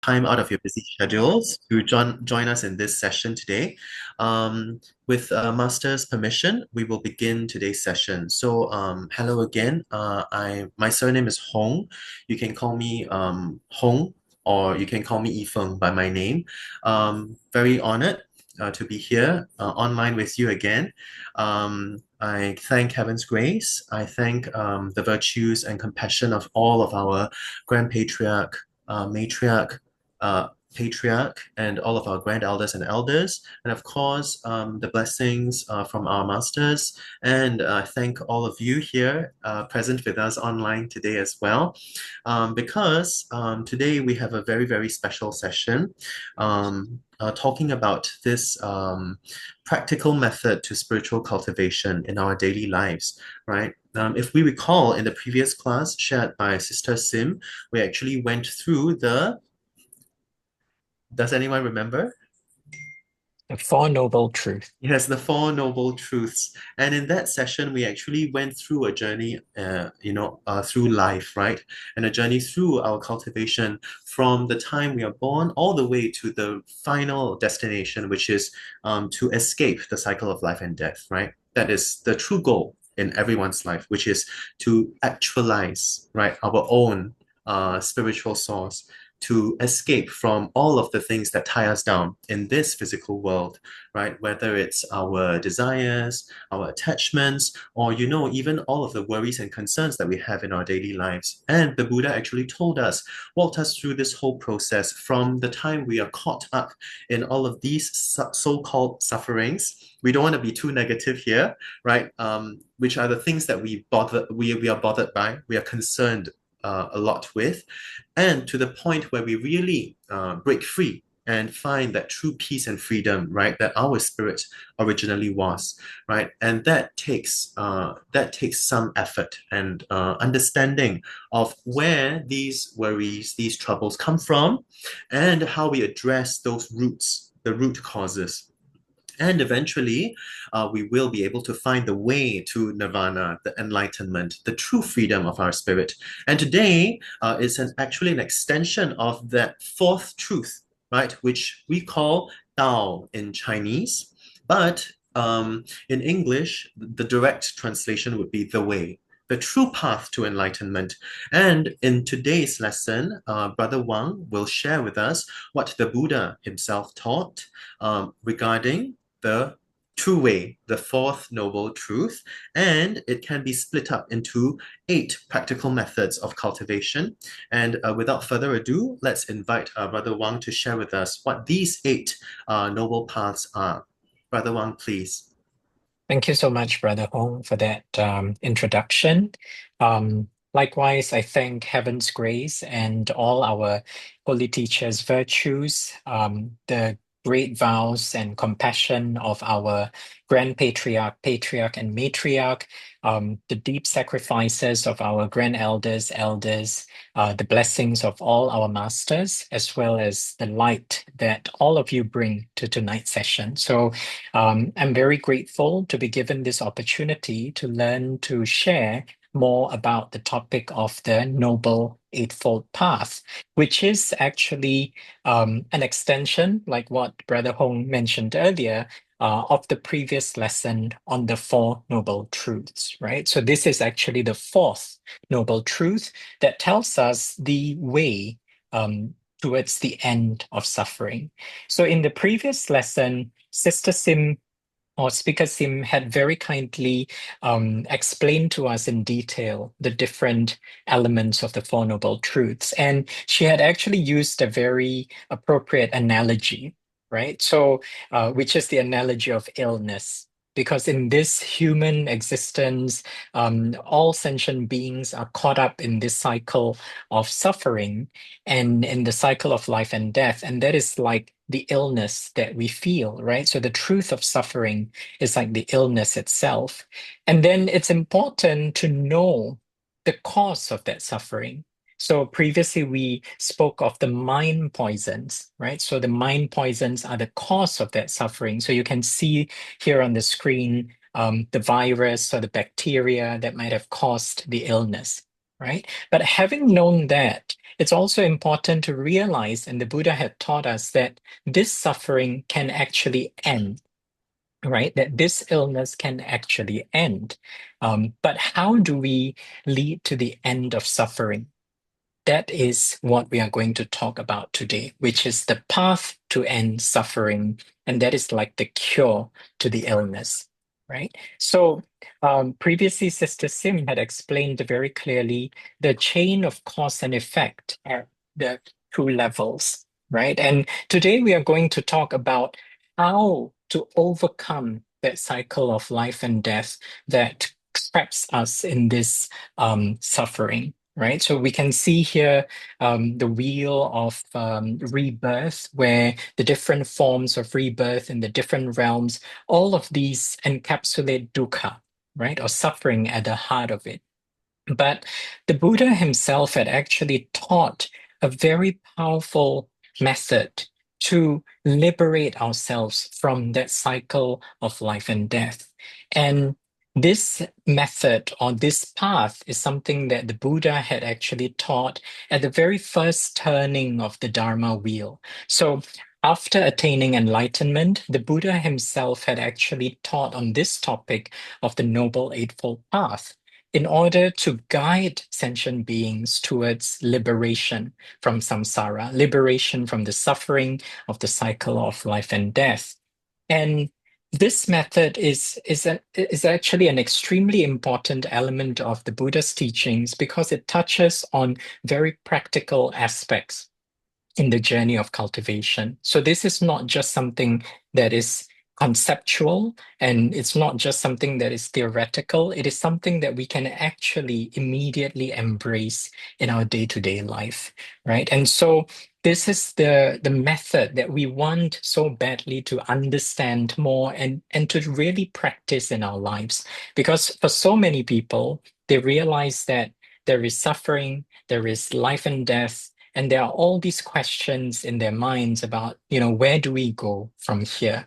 time out of your busy schedules to join us in this session today. With Master's permission, we will begin today's session. Hello again. My surname is Hong. You can call me Hong, or you can call me Yifeng by my name. Very honored to be here online with you again. I thank Heaven's grace. I thank the virtues and compassion of all of our Grand Patriarch, Matriarch, Patriarch, and all of our grand elders and elders, and of course, the blessings from our masters. And I thank all of you here present with us online today as well, because today we have a very, very special session talking about this practical method to spiritual cultivation in our daily lives, right? If we recall in the previous class shared by Sister Sim, we actually went through does anyone remember? The Four Noble Truths. Yes, the Four Noble Truths. And in that session, we actually went through a journey, through life, right? And a journey through our cultivation from the time we are born all the way to the final destination, which is to escape the cycle of life and death, right? That is the true goal in everyone's life, which is to actualize, right, our own spiritual source, to escape from all of the things that tie us down in this physical world, right? Whether it's our desires, our attachments, or, even all of the worries and concerns that we have in our daily lives. And the Buddha actually told us, walked us through this whole process from the time we are caught up in all of these so-called sufferings. We don't want to be too negative here, right? Which are the things that we are bothered by, we are concerned a lot with, and to the point where we really break free and find that true peace and freedom, right, that our spirit originally was, right, and that takes some effort and understanding of where these worries, these troubles come from, and how we address those roots, the root causes. And eventually, we will be able to find the way to nirvana, the enlightenment, the true freedom of our spirit. And today is actually an extension of that fourth truth, right, which we call Tao in Chinese. But in English, the direct translation would be the way, the true path to enlightenment. And in today's lesson, Brother Wang will share with us what the Buddha himself taught regarding the true way, the fourth noble truth, and it can be split up into 8 practical methods of cultivation. And without further ado, let's invite Brother Wang to share with us what these 8 noble paths are. Brother Wang, please. Thank you so much, Brother Hong, for that introduction. Likewise, I thank Heaven's grace and all our holy teachers' virtues, the great vows and compassion of our Grand Patriarch, Patriarch, and Matriarch, the deep sacrifices of our Grand Elders, the blessings of all our masters, as well as the light that all of you bring to tonight's session. So I'm very grateful to be given this opportunity to learn to share more about the topic of the Noble Eightfold Path, which is actually an extension, like what Brother Hong mentioned earlier, of the previous lesson on the Four Noble Truths, right? So this is actually the fourth Noble Truth that tells us the way towards the end of suffering. So in the previous lesson, Sister Sim or Speaker Sim had very kindly explained to us in detail the different elements of the Four Noble Truths. And she had actually used a very appropriate analogy, right? So, which is the analogy of illness. Because in this human existence, all sentient beings are caught up in this cycle of suffering and in the cycle of life and death. And that is like the illness that we feel, right? So the truth of suffering is like the illness itself. And then it's important to know the cause of that suffering. So previously we spoke of the mind poisons, right? So the mind poisons are the cause of that suffering. So you can see here on the screen the virus or the bacteria that might have caused the illness, right? But having known that, it's also important to realize, and the Buddha had taught us, that this suffering can actually end, right? That this illness can actually end. But how do we lead to the end of suffering? That is what we are going to talk about today, which is the path to end suffering. And that is like the cure to the illness, right? So, previously, Sister Sim had explained very clearly the chain of cause and effect at the two levels, right? And today we are going to talk about how to overcome that cycle of life and death that traps us in this suffering, right? So we can see here the wheel of rebirth, where the different forms of rebirth in the different realms, all of these encapsulate dukkha, right? Or suffering at the heart of it. But the Buddha himself had actually taught a very powerful method to liberate ourselves from that cycle of life and death. And this method or this path is something that the Buddha had actually taught at the very first turning of the Dharma wheel. So, after attaining enlightenment, the Buddha himself had actually taught on this topic of the Noble Eightfold Path in order to guide sentient beings towards liberation from samsara, liberation from the suffering of the cycle of life and death. And this method is actually an extremely important element of the Buddha's teachings because it touches on very practical aspects in the journey of cultivation. So this is not just something that is conceptual, and it's not just something that is theoretical. It is something that we can actually immediately embrace in our day-to-day life, right? And so this is the method that we want so badly to understand more and to really practice in our lives. Because for so many people, they realize that there is suffering, there is life and death, and there are all these questions in their minds about, where do we go from here?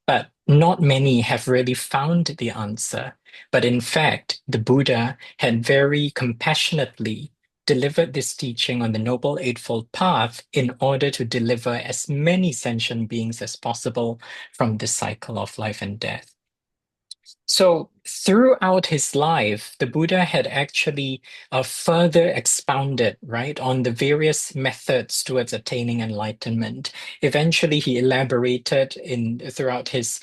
But not many have really found the answer. But in fact, the Buddha had very compassionately delivered this teaching on the Noble Eightfold Path in order to deliver as many sentient beings as possible from this cycle of life and death. So, throughout his life, the Buddha had actually further expounded, right, on the various methods towards attaining enlightenment. Eventually, he elaborated throughout his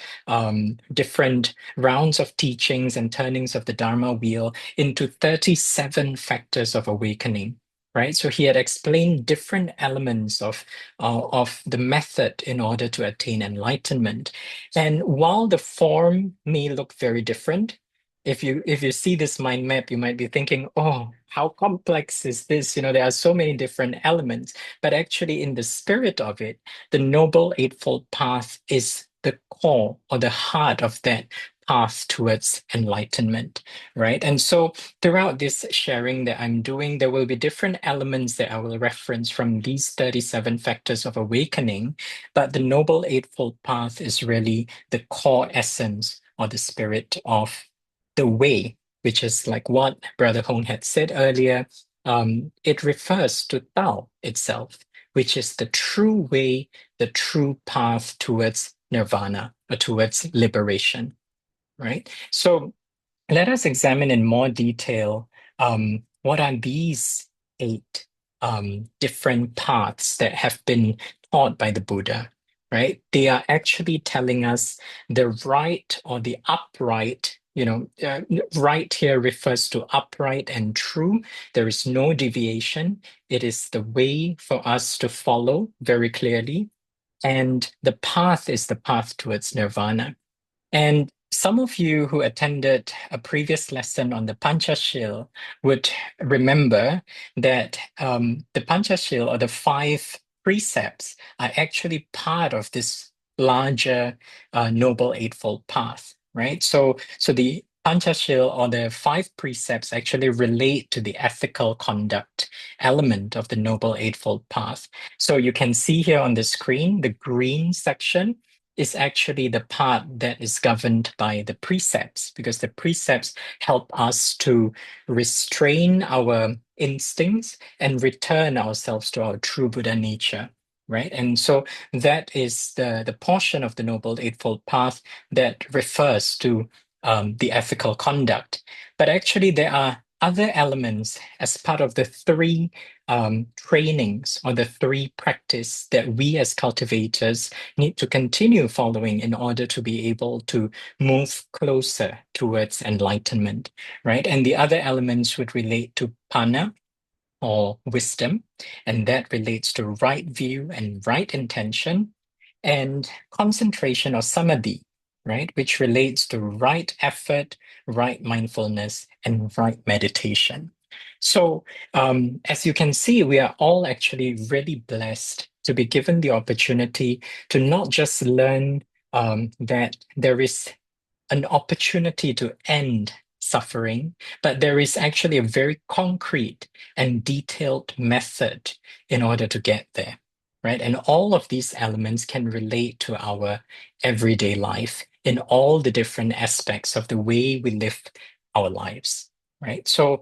different rounds of teachings and turnings of the Dharma wheel into 37 factors of awakening. Right, so he had explained different elements of the method in order to attain enlightenment. And while the form may look very different, if you see this mind map, you might be thinking, oh, how complex is this? There are so many different elements. But actually, in the spirit of it, the Noble Eightfold Path is the core or the heart of that path towards enlightenment, right? And so throughout this sharing that I'm doing, there will be different elements that I will reference from these 37 factors of awakening, but the Noble Eightfold Path is really the core essence or the spirit of the way, which is like what Brother Hong had said earlier. It refers to Tao itself, which is the true way, the true path towards nirvana or towards liberation, right? So let us examine in more detail what are these eight different paths that have been taught by the Buddha, right? They are actually telling us the right or the upright. Right here refers to upright and true. There is no deviation. It is the way for us to follow very clearly. And the path is the path towards nirvana. And some of you who attended a previous lesson on the Panchashil would remember that the Panchashil, or the five precepts, are actually part of this larger Noble Eightfold Path, right? So the Panchashil, or the five precepts, actually relate to the ethical conduct element of the Noble Eightfold Path. So you can see here on the screen the green section. is actually the part that is governed by the precepts, because the precepts help us to restrain our instincts and return ourselves to our true Buddha nature. Right. And so that is the portion of the Noble Eightfold Path that refers to the ethical conduct. But actually, there are other elements as part of the three trainings or the three practice that we as cultivators need to continue following in order to be able to move closer towards enlightenment, right? And the other elements would relate to pana or wisdom, and that relates to right view and right intention, and concentration or samadhi, right, which relates to right effort, right mindfulness, and right meditation. So, as you can see, we are all actually really blessed to be given the opportunity to not just learn that there is an opportunity to end suffering, but there is actually a very concrete and detailed method in order to get there, right? And all of these elements can relate to our everyday life in all the different aspects of the way we live our lives, right? So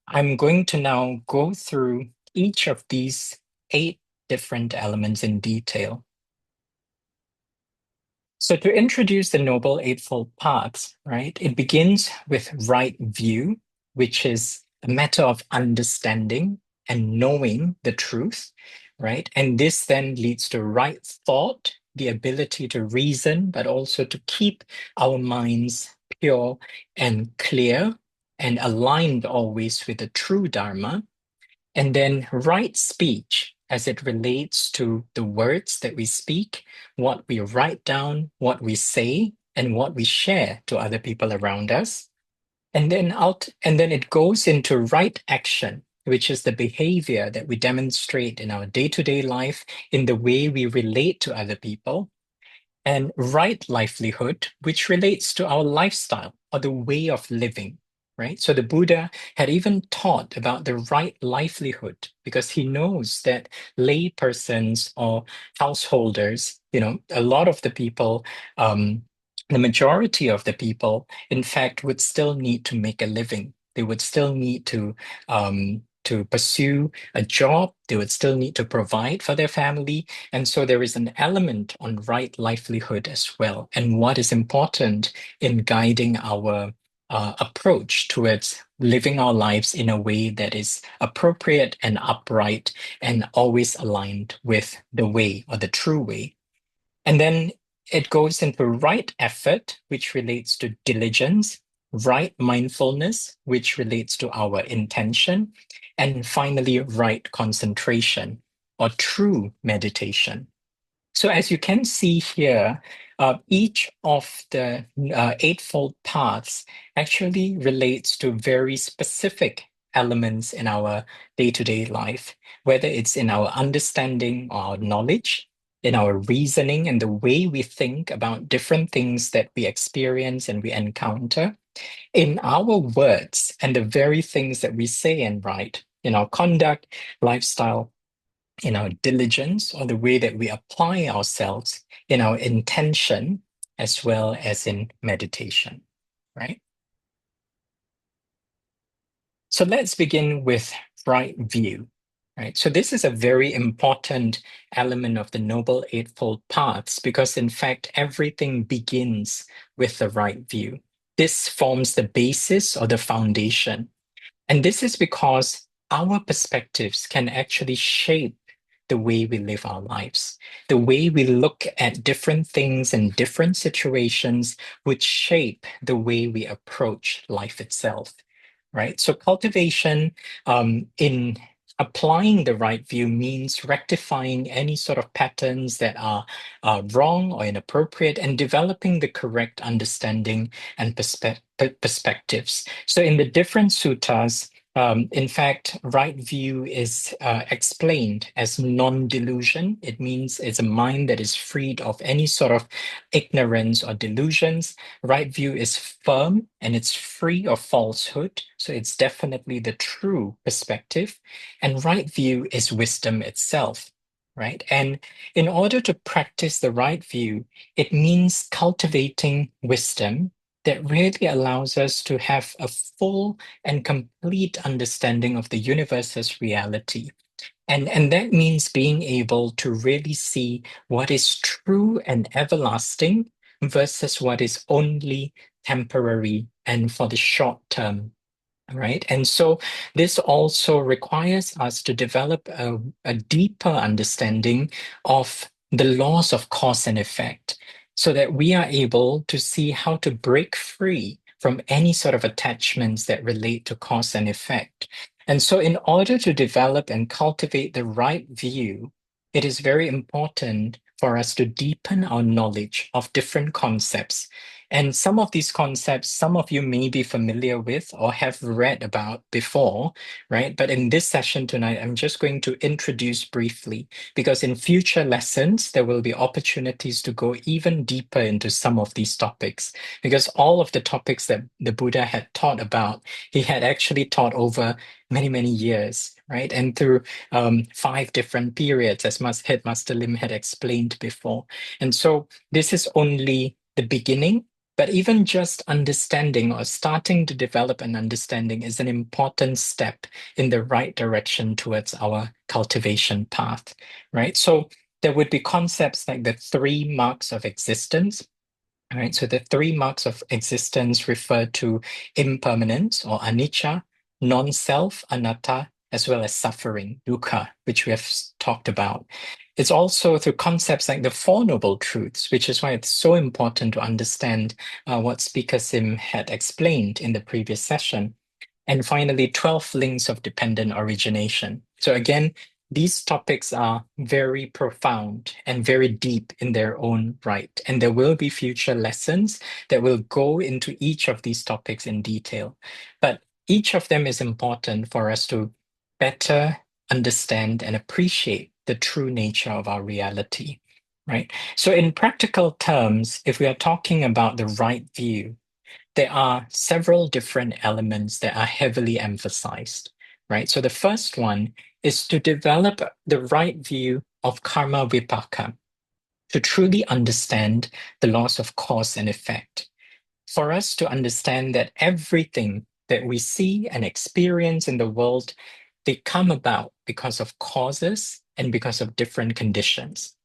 I'm going to now go through each of these 8 different elements in detail. So to introduce the Noble Eightfold Paths, right, it begins with right view, which is a matter of understanding and knowing the truth, right? And this then leads to right thought, the ability to reason, but also to keep our minds pure and clear and aligned always with the true Dharma. And then right speech as it relates to the words that we speak, what we write down, what we say, and what we share to other people around us. And then it goes into right action, which is the behavior that we demonstrate in our day-to-day life, in the way we relate to other people, and right livelihood, which relates to our lifestyle or the way of living, right? So the Buddha had even taught about the right livelihood because he knows that lay persons or householders, a lot of the people, the majority of the people, in fact, would still need to make a living. They would still need to pursue a job. They would still need to provide for their family, and so there is an element on right livelihood as well, and what is important in guiding our approach towards living our lives in a way that is appropriate and upright and always aligned with the way or the true way. And then it goes into right effort, which relates to diligence, right mindfulness, which relates to our intention, and finally, right concentration or true meditation. So as you can see here, each of the Eightfold Paths actually relates to very specific elements in our day-to-day life, whether it's in our understanding or our knowledge, in our reasoning and the way we think about different things that we experience and we encounter, in our words and the very things that we say and write, in our conduct, lifestyle, in our diligence or the way that we apply ourselves, in our intention, as well as in meditation, right? So let's begin with right view, right? So this is a very important element of the Noble Eightfold Paths because, in fact, everything begins with the right view. This forms the basis or the foundation. And this is because our perspectives can actually shape the way we live our lives. The way we look at different things and different situations would shape the way we approach life itself, right? So cultivation in applying the right view means rectifying any sort of patterns that are wrong or inappropriate and developing the correct understanding and perspectives. So in the different suttas, in fact, right view is explained as non-delusion. It means it's a mind that is freed of any sort of ignorance or delusions. Right view is firm and it's free of falsehood. So it's definitely the true perspective. And right view is wisdom itself. right? And in order to practice the right view, it means cultivating wisdom that really allows us to have a full and complete understanding of the universe's reality. And that means being able to really see what is true and everlasting versus what is only temporary and for the short term, right? And so this also requires us to develop a deeper understanding of the laws of cause and effect so that we are able to see how to break free from any sort of attachments that relate to cause and effect. And so, in order to develop and cultivate the right view, it is very important for us to deepen our knowledge of different concepts. And some of these concepts, some of you may be familiar with or have read about before, right? But in this session tonight, I'm just going to introduce briefly, because in future lessons, there will be opportunities to go even deeper into some of these topics. Because all of the topics that the Buddha had taught about, he had actually taught over many, many years, right? And through 5 different periods, as Headmaster Lim had explained before. And so this is only the beginning, but even just understanding or starting to develop an understanding is an important step in the right direction towards our cultivation path, right? So there would be concepts like the 3 marks of existence. All right, so the 3 marks of existence refer to impermanence or anicca, non-self, anatta, as well as suffering, dukkha, which we have talked about. It's also through concepts like the Four Noble Truths, which is why it's so important to understand what Speaker Sim had explained in the previous session. And finally, 12 links of dependent origination. So again, these topics are very profound and very deep in their own right. And there will be future lessons that will go into each of these topics in detail. But each of them is important for us to better understand and appreciate the true nature of our reality, right? So in practical terms, if we are talking about the right view, there are several different elements that are heavily emphasized, right? So the first one is to develop the right view of karma vipaka, to truly understand the laws of cause and effect. For us to understand that everything that we see and experience in the world, they come about because of causes and because of different conditions,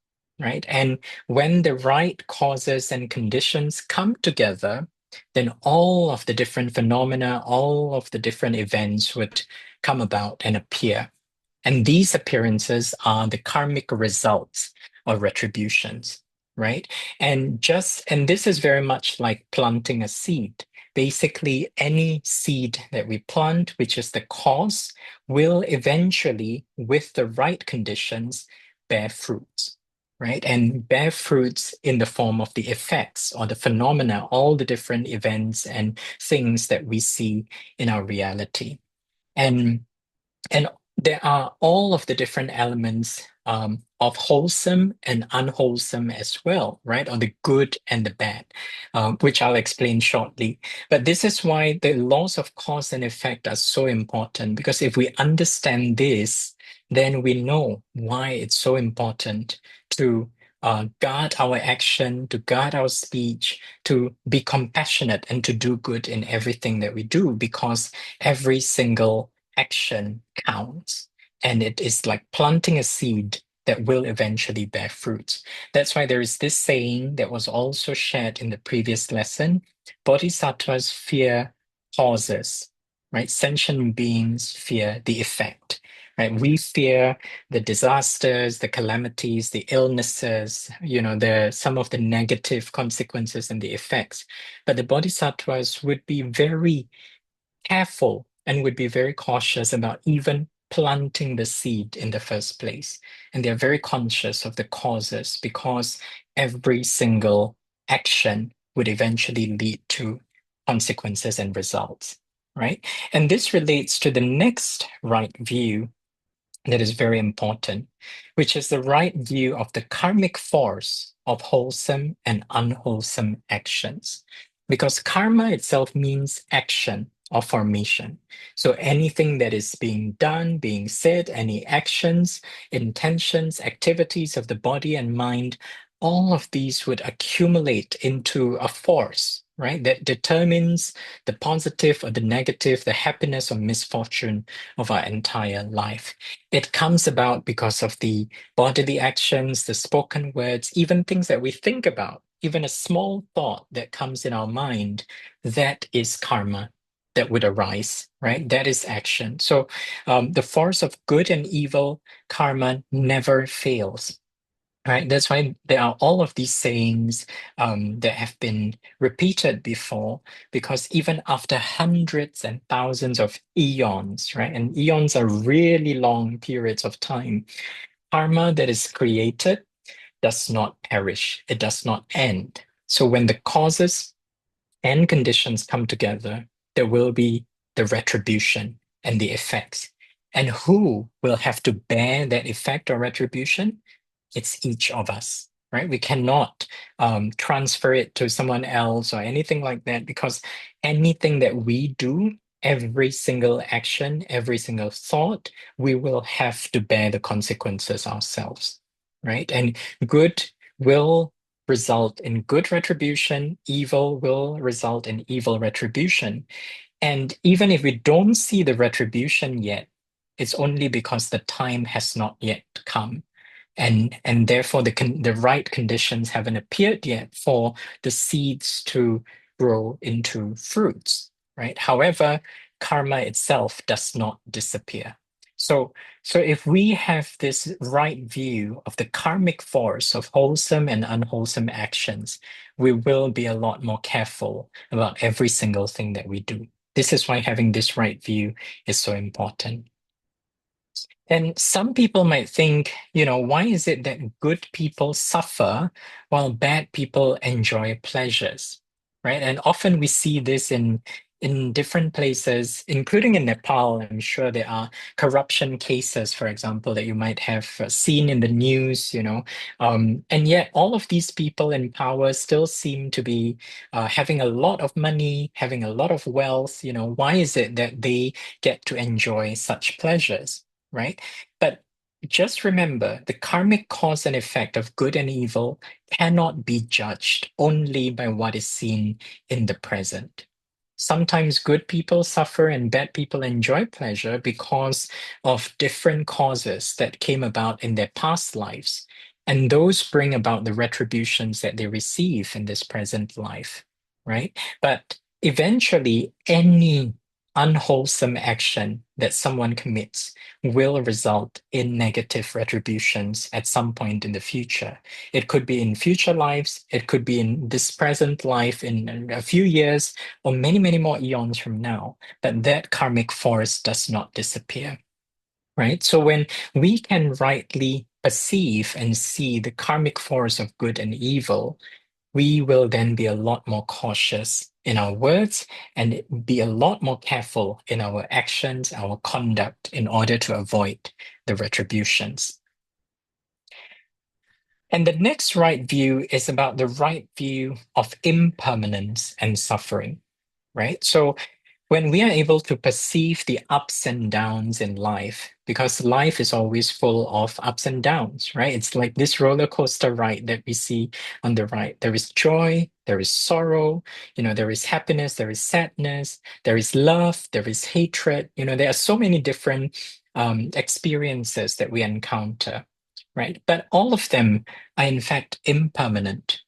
right? And when the right causes and conditions come together, then all of the different phenomena, all of the different events would come about and appear. And these appearances are the karmic results or retributions, right? And this is very much like planting a seed. Basically, any seed that we plant, which is the cause, will eventually, with the right conditions, bear fruits, right? And bear fruits in the form of the effects or the phenomena, all the different events and things that we see in our reality. And and there are all of the different elements of wholesome and unwholesome as well, right? Or the good and the bad, which I'll explain shortly. But this is why the laws of cause and effect are so important, because if we understand this, then we know why it's so important to guard our action, to guard our speech, to be compassionate, and to do good in everything that we do, because every single action counts. And it is like planting a seed that will eventually bear fruits. That's why there is this saying that was also shared in the previous lesson: Bodhisattvas fear causes, right? Sentient beings fear the effect, right? We fear the disasters, the calamities, the illnesses, some of the negative consequences and the effects. But the bodhisattvas would be very careful and would be very cautious about even planting the seed in the first place. And they're very conscious of the causes, because every single action would eventually lead to consequences and results, right? And this relates to the next right view that is very important, which is the right view of the karmic force of wholesome and unwholesome actions. Because karma itself means action, or formation. So anything that is being done, being said, any actions, intentions, activities of the body and mind, all of these would accumulate into a force, right? That determines the positive or the negative, the happiness or misfortune of our entire life. It comes about because of the bodily actions, the spoken words, even things that we think about, even a small thought that comes in our mind, that is karma that would arise, right? That is action. So the force of good and evil, karma never fails. Right, that's why there are all of these sayings that have been repeated before, because even after hundreds and thousands of eons, right, and eons are really long periods of time, karma that is created does not perish, it does not end. So when the causes and conditions come together, there will be the retribution and the effects. And who will have to bear that effect or retribution? It's each of us, right? We cannot transfer it to someone else or anything like that, because anything that we do, every single action, every single thought, we will have to bear the consequences ourselves, right? And good will result in good retribution, evil will result in evil retribution. And even if we don't see the retribution yet, it's only because the time has not yet come. And therefore the right conditions haven't appeared yet for the seeds to grow into fruits, right? However, karma itself does not disappear. So if we have this right view of the karmic force of wholesome and unwholesome actions, we will be a lot more careful about every single thing that we do. This is why having this right view is so important. And some people might think, why is it that good people suffer while bad people enjoy pleasures, right? And often we see this in different places, including in Nepal. I'm sure there are corruption cases, for example, that you might have seen in the news, and yet all of these people in power still seem to be having a lot of money, having a lot of wealth. Why is it that they get to enjoy such pleasures? Right? But just remember, the karmic cause and effect of good and evil cannot be judged only by what is seen in the present. Sometimes good people suffer and bad people enjoy pleasure because of different causes that came about in their past lives. And those bring about the retributions that they receive in this present life, right? But eventually, any unwholesome action that someone commits will result in negative retributions at some point in the future. It could be in future lives, it could be in this present life in a few years, or many, many more eons from now. But that karmic force does not disappear, right? So when we can rightly perceive and see the karmic force of good and evil, we will then be a lot more cautious in our words and be a lot more careful in our actions, our conduct, in order to avoid the retributions. And the next right view is about the right view of impermanence and suffering, right? So when we are able to perceive the ups and downs in life, because life is always full of ups and downs, right? It's like this roller coaster ride that we see on the right. There is joy, there is sorrow, there is happiness, there is sadness, there is love, there is hatred. There are so many different experiences that we encounter, right? But all of them are in fact impermanent.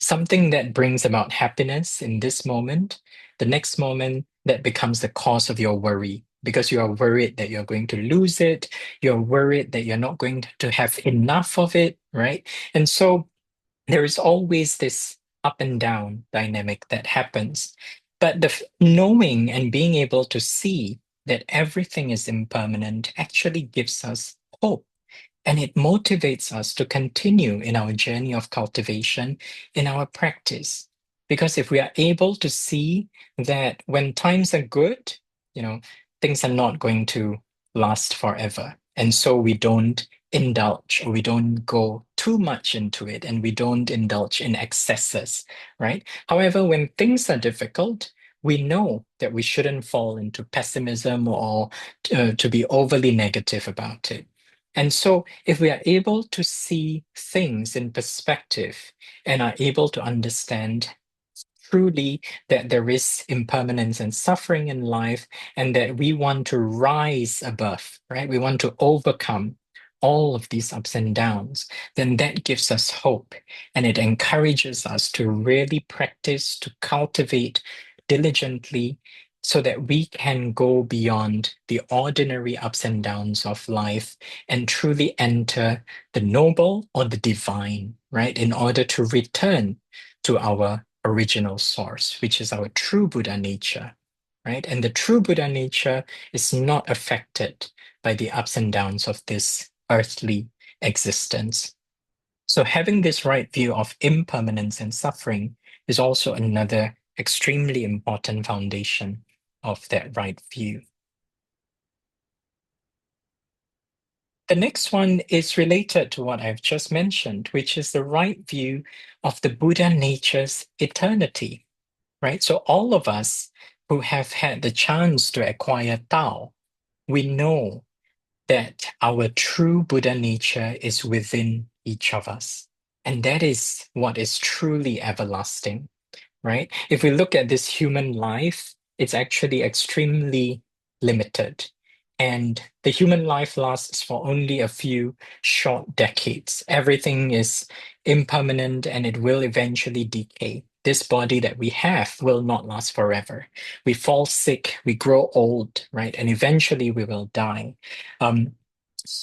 Something that brings about happiness in this moment, the next moment that becomes the cause of your worry because you are worried that you're going to lose it, you're worried that you're not going to have enough of it, right? And so there is always this up and down dynamic that happens. But knowing and being able to see that everything is impermanent actually gives us hope, and it motivates us to continue in our journey of cultivation, in our practice. Because if we are able to see that when times are good, you know, things are not going to last forever. And so we don't indulge, or we don't go too much into it, and we don't indulge in excesses, right? However, when things are difficult, we know that we shouldn't fall into pessimism or to be overly negative about it. And so, if we are able to see things in perspective and are able to understand truly that there is impermanence and suffering in life, and that we want to rise above, right? We want to overcome all of these ups and downs, then that gives us hope, and it encourages us to really practice, to cultivate diligently, so that we can go beyond the ordinary ups and downs of life and truly enter the noble or the divine, right? In order to return to our original source, which is our true Buddha nature, right? And the true Buddha nature is not affected by the ups and downs of this earthly existence. So, having this right view of impermanence and suffering is also another extremely important foundation of that right view. The next one is related to what I've just mentioned, which is the right view of the Buddha nature's eternity, right? So all of us who have had the chance to acquire Tao, we know that our true Buddha nature is within each of us. And that is what is truly everlasting, right? If we look at this human life, it's actually extremely limited. And the human life lasts for only a few short decades. Everything is impermanent and it will eventually decay. This body that we have will not last forever. We fall sick, we grow old, right? And eventually we will die. Um,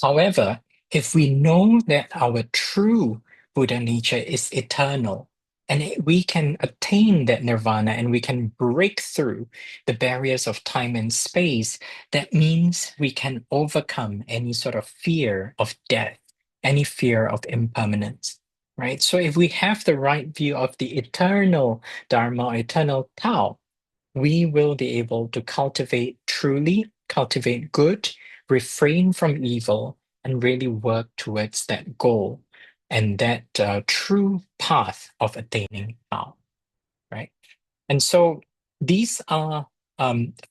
However, if we know that our true Buddha nature is eternal, and we can attain that nirvana and we can break through the barriers of time and space, that means we can overcome any sort of fear of death, any fear of impermanence, right? So if we have the right view of the eternal Dharma, or eternal Tao, we will be able to cultivate good, refrain from evil, and really work towards that goal and that true path of attaining Tao, right? And so these are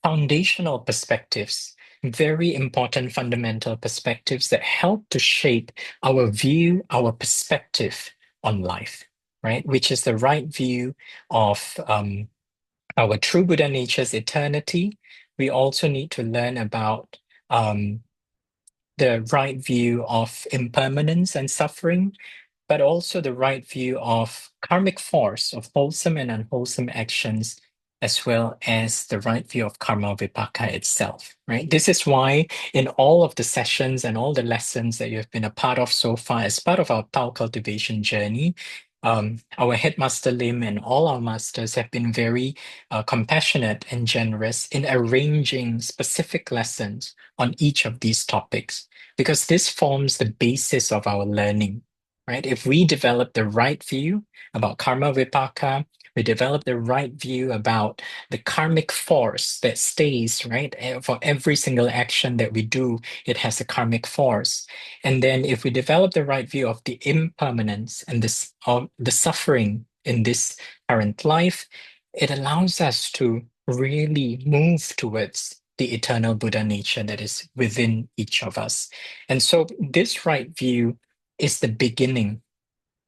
foundational perspectives, very important fundamental perspectives that help to shape our view, our perspective on life, right? Which is the right view of our true Buddha nature's eternity. We also need to learn about um, the right view of impermanence and suffering, but also the right view of karmic force, of wholesome and unwholesome actions, as well as the right view of karma vipaka itself, right? This is why in all of the sessions and all the lessons that you've been a part of so far, as part of our Tao cultivation journey, our headmaster Lim and all our masters have been very compassionate and generous in arranging specific lessons on each of these topics, because this forms the basis of our learning, right? If we develop the right view about karma vipaka, we develop the right view about the karmic force that stays, right? For every single action that we do, it has a karmic force. And then if we develop the right view of the impermanence and this of the suffering in this current life, it allows us to really move towards the eternal Buddha nature that is within each of us. And so this right view is the beginning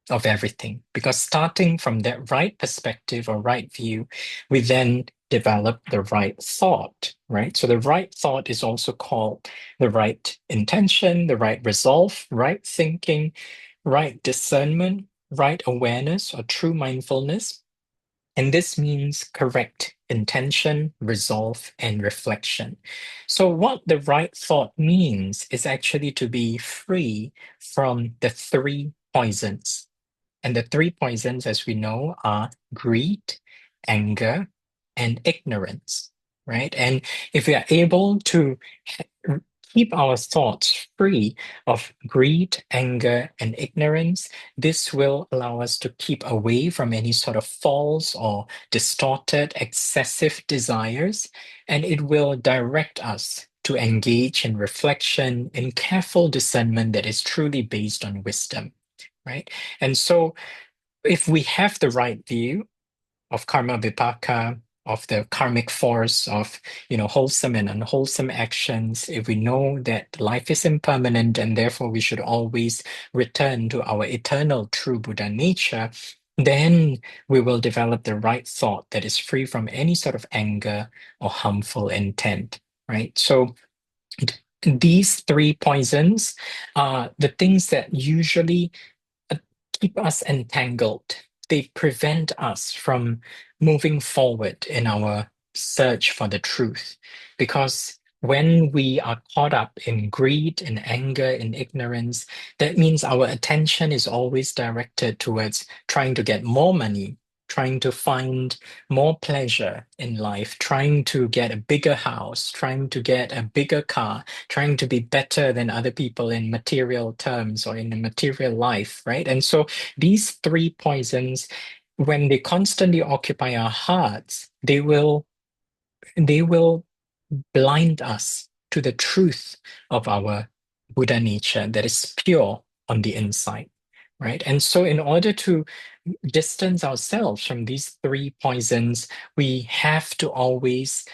of everything, because starting from that right perspective or right view, we then develop the right thought, right? So the right thought is also called the right intention, the right resolve, right thinking, right discernment, right awareness or true mindfulness. And this means correct intention, resolve, and reflection. So, what the right thought means is actually to be free from the three poisons. And the three poisons, as we know, are greed, anger, and ignorance, right? And if we are able to keep our thoughts free of greed, anger, and ignorance, this will allow us to keep away from any sort of false or distorted, excessive desires, and it will direct us to engage in reflection, in careful discernment that is truly based on wisdom, right? And so, if we have the right view of karma vipaka, of the karmic force of, wholesome and unwholesome actions, if we know that life is impermanent and therefore we should always return to our eternal true Buddha nature, then we will develop the right thought that is free from any sort of anger or harmful intent, right? So these three poisons are the things that usually uh, keep us entangled. They prevent us from moving forward in our search for the truth. Because when we are caught up in greed, in anger, in ignorance, that means our attention is always directed towards trying to get more money, trying to find more pleasure in life, trying to get a bigger house, trying to get a bigger car, trying to be better than other people in material terms or in a material life, right? And so these three poisons, when they constantly occupy our hearts, they will blind us to the truth of our Buddha nature that is pure on the inside, right? And so, in order to distance ourselves from these three poisons, we have to always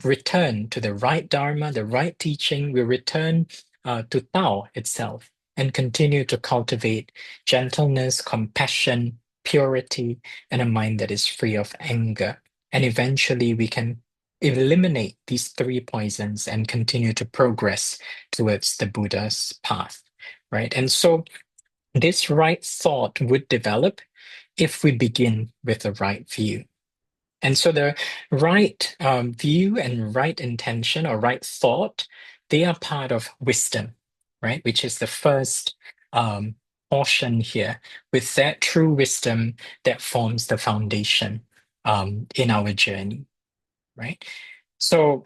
return to the right Dharma, the right teaching. We return to Tao itself and continue to cultivate gentleness, compassion, purity, and a mind that is free of anger. And eventually, we can eliminate these three poisons and continue to progress towards the Buddha's path, right? And so, this right thought would develop if we begin with the right view. And so the right view and right intention or right thought, they are part of wisdom, right? Which is the first um, portion here. With that true wisdom that forms the foundation in our journey, right? So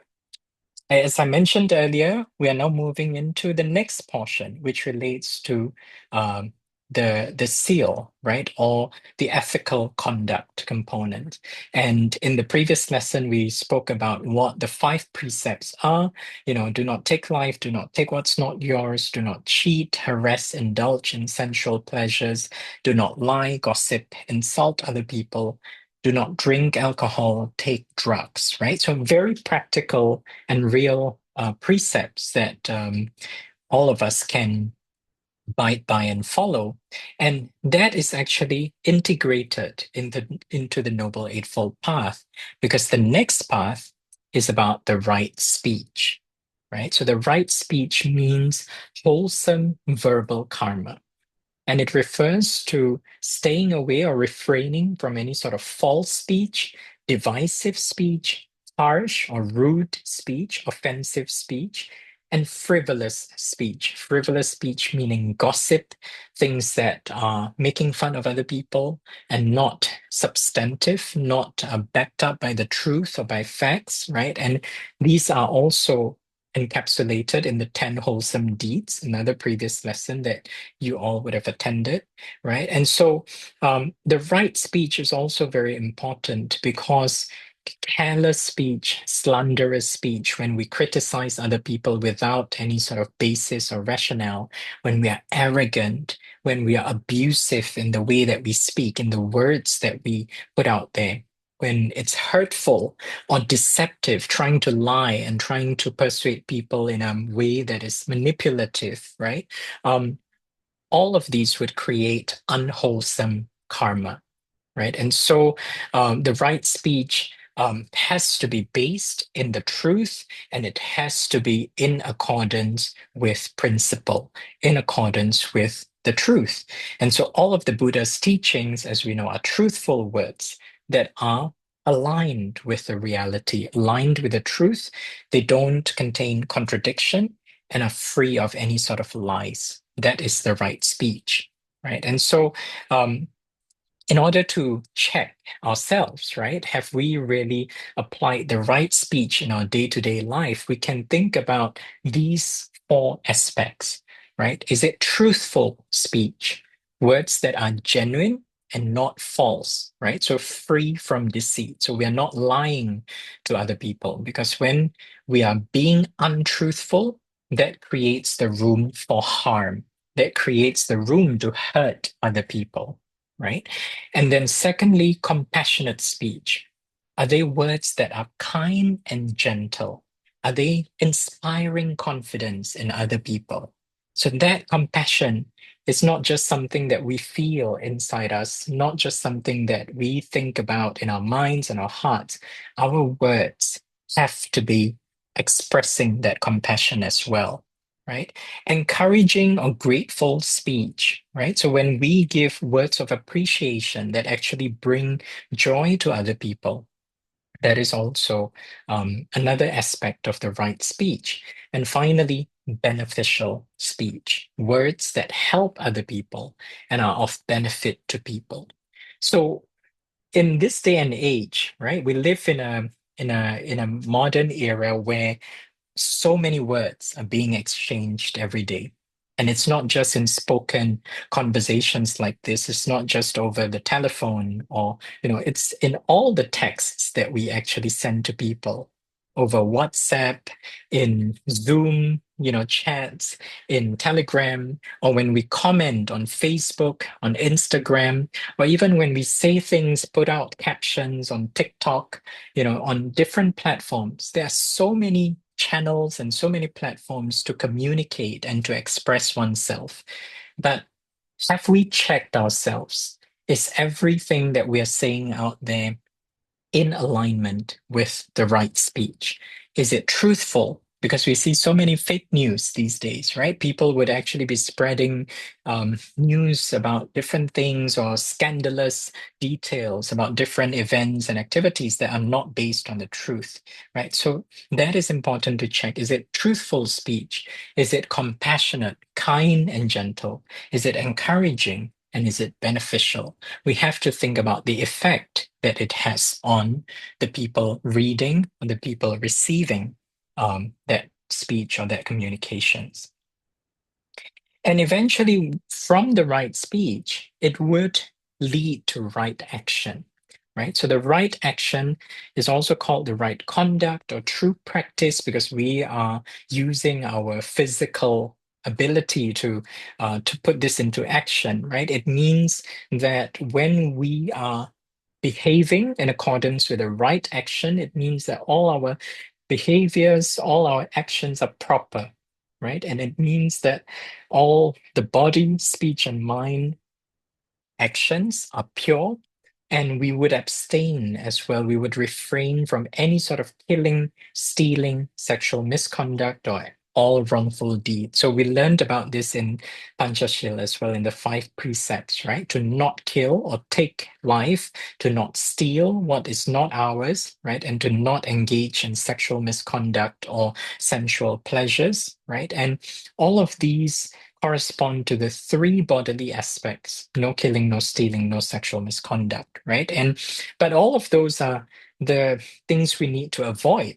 as I mentioned earlier, we are now moving into the next portion, which relates to um, the seal, right, or the ethical conduct component. And in the previous lesson, we spoke about what the five precepts are. Do not take life, do not take what's not yours, do not cheat, harass, indulge in sensual pleasures, do not lie, gossip, insult other people. Do not drink alcohol, take drugs, right? So very practical and real precepts that all of us can abide by and follow. And that is actually integrated into the Noble Eightfold Path, because the next path is about the right speech, right? So the right speech means wholesome verbal karma. And it refers to staying away or refraining from any sort of false speech, divisive speech, harsh or rude speech, offensive speech, and frivolous speech. Frivolous speech meaning gossip, things that are making fun of other people and not substantive, not backed up by the truth or by facts, right? And these are also encapsulated in the 10 wholesome deeds, another previous lesson that you all would have attended, right? And so the right speech is also very important, because careless speech, slanderous speech, when we criticize other people without any sort of basis or rationale, when we are arrogant, when we are abusive in the way that we speak, in the words that we put out there, when it's hurtful or deceptive, trying to lie and trying to persuade people in a way that is manipulative, right? All of these would create unwholesome karma, right? And so the right speech has to be based in the truth, and it has to be in accordance with principle, in accordance with the truth. And so all of the Buddha's teachings, as we know, are truthful words that are aligned with the reality, aligned with the truth. They don't contain contradiction and are free of any sort of lies. That is the right speech, right? And so um, in order to check ourselves, right? Have we really applied the right speech in our day-to-day life? We can think about these four aspects, right? Is it truthful speech? Words that are genuine and not false, right? So free from deceit. So we are not lying to other people, because when we are being untruthful, that creates the room for harm. That creates the room to hurt other people, right? And then secondly, compassionate speech. Are they words that are kind and gentle? Are they inspiring confidence in other people? So that compassion is not just something that we feel inside us, not just something that we think about in our minds and our hearts. Our words have to be expressing that compassion as well, right? Encouraging or grateful speech, right? So when we give words of appreciation that actually bring joy to other people, that is also another aspect of the right speech. And finally, beneficial speech, words that help other people and are of benefit to people. So in this day and age, right, we live in a modern era where so many words are being exchanged every day. And it's not just in spoken conversations like this. It's not just over the telephone or, it's in all the texts that we actually send to people over WhatsApp, in Zoom, chats, in Telegram, or when we comment on Facebook, on Instagram, or even when we say things, put out captions on TikTok, on different platforms. There are so many channels and so many platforms to communicate and to express oneself. But have we checked ourselves? Is everything that we are saying out there in alignment with the right speech? Is it truthful? Because we see so many fake news these days, right? People would actually be spreading news about different things or scandalous details about different events and activities that are not based on the truth, right? So that is important to check. Is it truthful speech? Is it compassionate, kind, and gentle? Is it encouraging? And is it beneficial? We have to think about the effect that it has on the people reading, on the people receiving that speech or that communications. And eventually, from the right speech, it would lead to right action, right? So the right action is also called the right conduct or true practice because we are using our physical ability to put this into action, right? It means that when we are behaving in accordance with the right action, it means that all our behaviors, all our actions are proper, right? And it means that all the body, speech, and mind actions are pure, and we would abstain as well. We would refrain from any sort of killing, stealing, sexual misconduct, or all wrongful deeds. So we learned about this in Panchashil as well in the five precepts, right? To not kill or take life, to not steal what is not ours, right? And to not engage in sexual misconduct or sensual pleasures, right? And all of these correspond to the three bodily aspects: no killing, no stealing, no sexual misconduct, right? And but all of those are the things we need to avoid,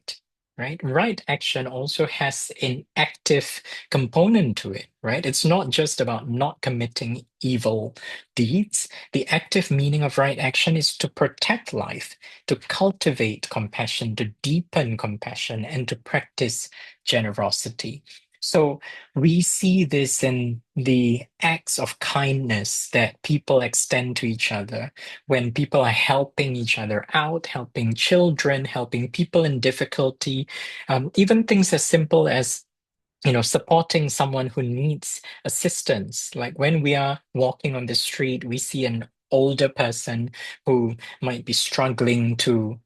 right? Right action also has an active component to it, right? It's not just about not committing evil deeds. The active meaning of right action is to protect life, to cultivate compassion, to deepen compassion, and to practice generosity. So we see this in the acts of kindness that people extend to each other when people are helping each other out, helping children, helping people in difficulty, even things as simple as supporting someone who needs assistance. Like when we are walking on the street, we see an older person who might be struggling to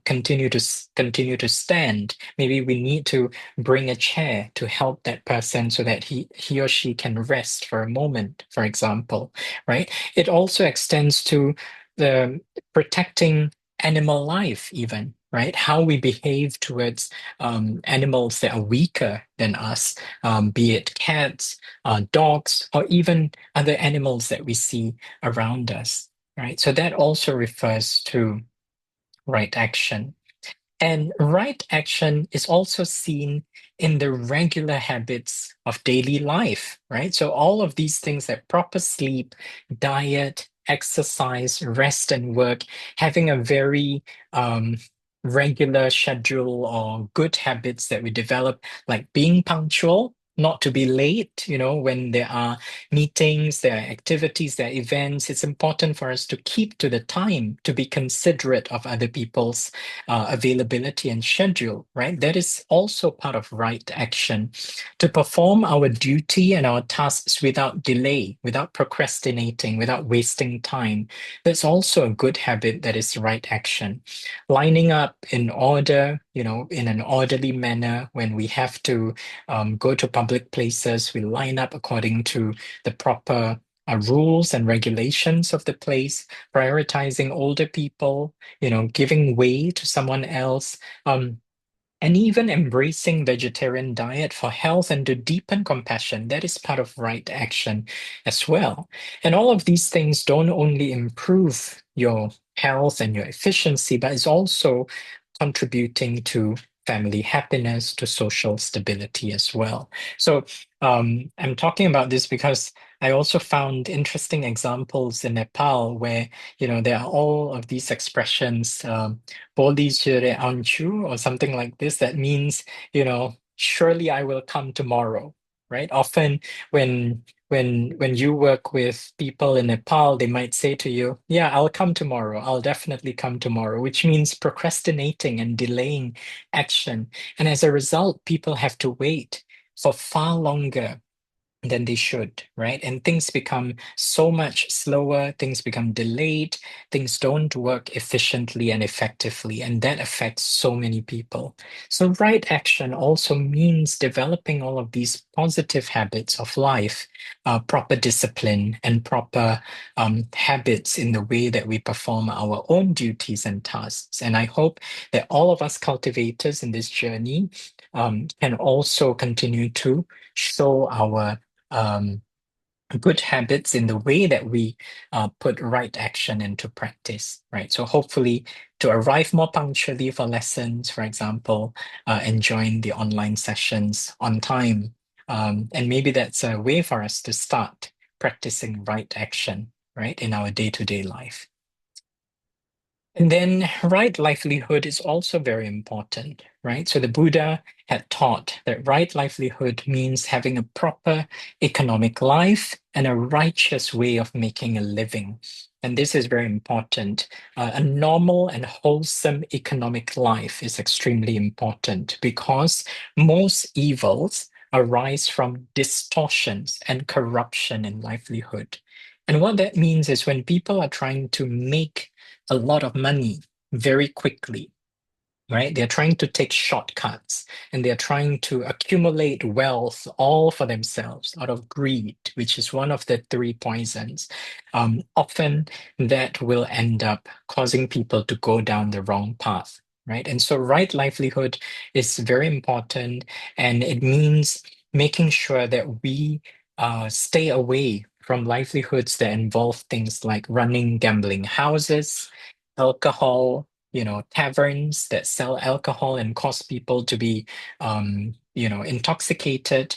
continue to stand. Maybe we need to bring a chair to help that person so that he or she can rest for a moment, for example, right? It also extends to the protecting animal life, even, right? How we behave towards animals that are weaker than us, be it cats, dogs, or even other animals that we see around us, right? So that also refers to right action. And right action is also seen in the regular habits of daily life, right? So all of these things like proper sleep, diet, exercise, rest, and work, having a very regular schedule or good habits that we develop, like being punctual, not to be late, when there are meetings, there are activities, there are events. It's important for us to keep to the time, to be considerate of other people's availability and schedule, right? That is also part of right action. To perform our duty and our tasks without delay, without procrastinating, without wasting time. That's also a good habit that is right action. Lining up in order, in an orderly manner when we have to go to public places, we line up according to the proper rules and regulations of the place, prioritizing older people, giving way to someone else. And even embracing vegetarian diet for health and to deepen compassion, that is part of right action as well. And all of these things don't only improve your health and your efficiency, but it's also contributing to family happiness, to social stability as well. So I'm talking about this because I also found interesting examples in Nepal where, there are all of these expressions, Bodhi Chere Anchu or something like this, that means, surely I will come tomorrow, right? Often when you work with people in Nepal, they might say to you, yeah, I'll come tomorrow. I'll definitely come tomorrow, which means procrastinating and delaying action. And as a result, people have to wait for far longer than they should, right? And things become so much slower, things become delayed, things don't work efficiently and effectively, and that affects so many people. So, right action also means developing all of these positive habits of life, proper discipline, and proper habits in the way that we perform our own duties and tasks. And I hope that all of us cultivators in this journey can also continue to show our um, good habits in the way that we put right action into practice, right? So hopefully to arrive more punctually for lessons, for example, and join the online sessions on time. And maybe that's a way for us to start practicing right action, right, in our day-to-day life. And then right livelihood is also very important, right? So the Buddha had taught that right livelihood means having a proper economic life and a righteous way of making a living. And this is very important. A normal and wholesome economic life is extremely important because most evils arise from distortions and corruption in livelihood. And what that means is when people are trying to make a lot of money very quickly, right? They're trying to take shortcuts and they're trying to accumulate wealth all for themselves out of greed, which is one of the three poisons. Often that will end up causing people to go down the wrong path, right? And so, right livelihood is very important, and it means making sure that we stay away from livelihoods that involve things like running gambling houses, alcohol, taverns that sell alcohol and cause people to be, intoxicated,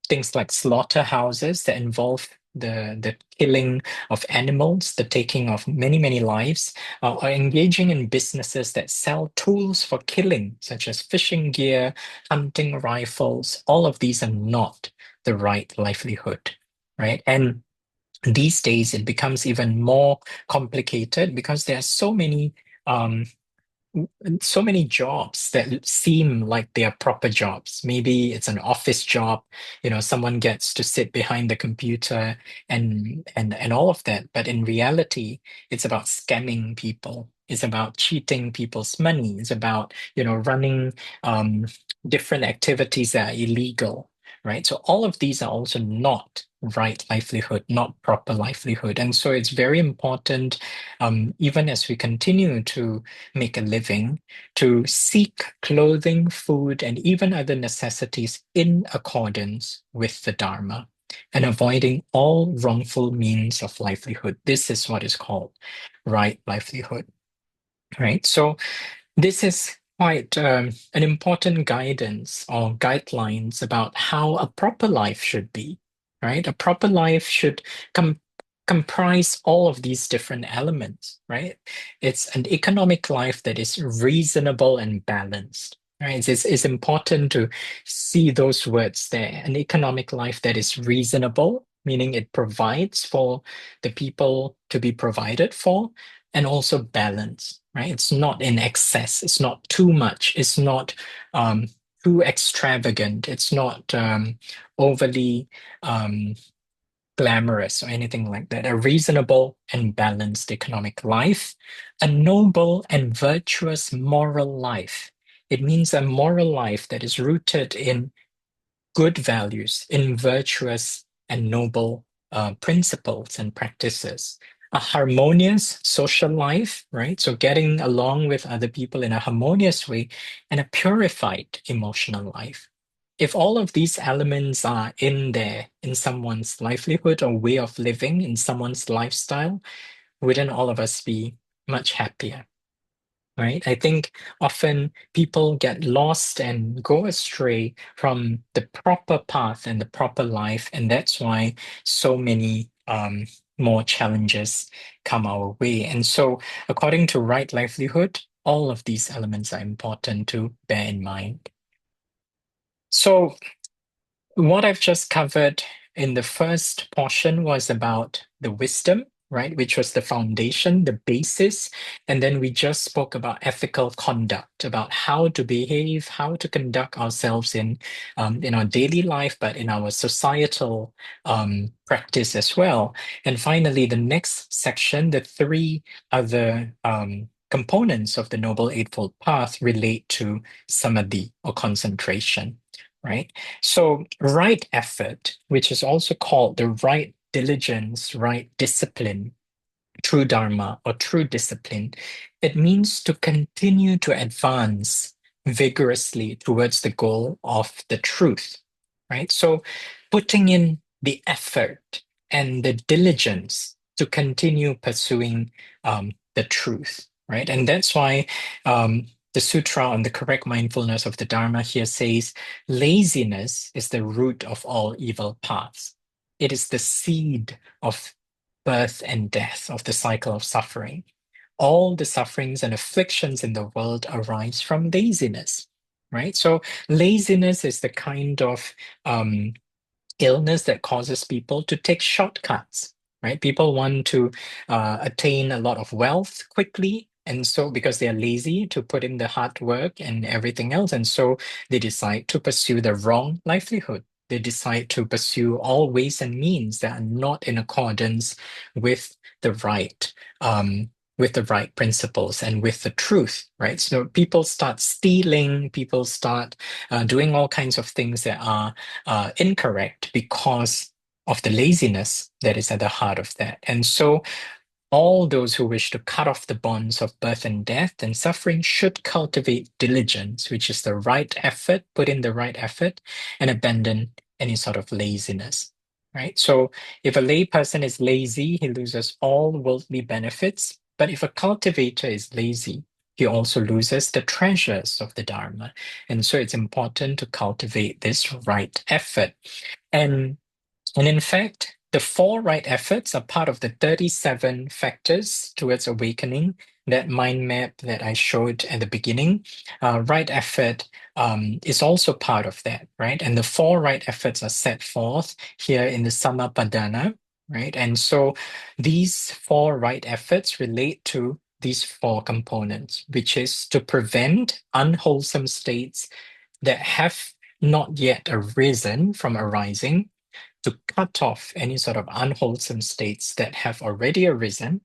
things like slaughterhouses that involve the killing of animals, the taking of many, many lives, or engaging in businesses that sell tools for killing, such as fishing gear, hunting rifles. All of these are not the right livelihood, right? And these days it becomes even more complicated because there are um, so many jobs that seem like they are proper jobs. Maybe it's an office job, someone gets to sit behind the computer and all of that. But in reality, it's about scamming people. It's about cheating people's money. It's about, running um, different activities that are illegal, right? So all of these are also not right livelihood, not proper livelihood. And so it's very important, even as we continue to make a living, to seek clothing, food, and even other necessities in accordance with the Dharma and avoiding all wrongful means of livelihood. This is what is called right livelihood, right? So this is quite an important guidance or guidelines about how a proper life should be, right? A proper life should com comprise all of these different elements, right? It's an economic life that is reasonable and balanced, right? It's important to see those words there. An economic life that is reasonable, meaning it provides for the people to be provided for, and also balance, right? It's not in excess. It's not too much. It's not um, too extravagant. It's not overly um, glamorous or anything like that. A reasonable and balanced economic life, a noble and virtuous moral life. It means a moral life that is rooted in good values, in virtuous and noble principles and practices. A harmonious social life, right? So getting along with other people in a harmonious way, and a purified emotional life. If all of these elements are in there in someone's livelihood or way of living, in someone's lifestyle, wouldn't all of us be much happier? Right? I think often people get lost and go astray from the proper path and the proper life, and that's why so many more challenges come our way. And so, according to right livelihood, all of these elements are important to bear in mind. So, what I've just covered in the first portion was about the wisdom, right, which was the foundation, the basis. And then we just spoke about ethical conduct, about how to behave, how to conduct ourselves in our daily life, but in our societal practice as well. And finally, the next section, the three other components of the Noble Eightfold Path relate to samadhi or concentration, right? So, right effort, which is also called the right diligence, right discipline, true dharma, or true discipline, it means to continue to advance vigorously towards the goal of the truth, right? So, putting in the effort and the diligence to continue pursuing the truth, right? And that's why the sutra on the correct mindfulness of the Dharma here says, laziness is the root of all evil paths. It is the seed of birth and death, of the cycle of suffering. All the sufferings and afflictions in the world arise from laziness, right? So laziness is the kind of um, illness that causes people to take shortcuts, right? People want to attain a lot of wealth quickly. And so, because they are lazy to put in the hard work and everything else, and so they decide to pursue the wrong livelihood. They decide to pursue all ways and means that are not in accordance with the right, with the right principles and with the truth, right? So people start stealing, people start doing all kinds of things that are incorrect because of the laziness that is at the heart of that. And so, all those who wish to cut off the bonds of birth and death and suffering should cultivate diligence, which is the right effort, put in the right effort, and abandon any sort of laziness. Right? So, if a layperson is lazy, he loses all worldly benefits. But if a cultivator is lazy, he also loses the treasures of the Dharma. And so it's important to cultivate this right effort. And and in fact, the four right efforts are part of the 37 factors towards awakening, that mind map that I showed at the beginning. Right effort is also part of that, right? And the four right efforts are set forth here in the Samapadana, right? And so these four right efforts relate to these four components, which is to prevent unwholesome states that have not yet arisen from arising, to cut off any sort of unwholesome states that have already arisen,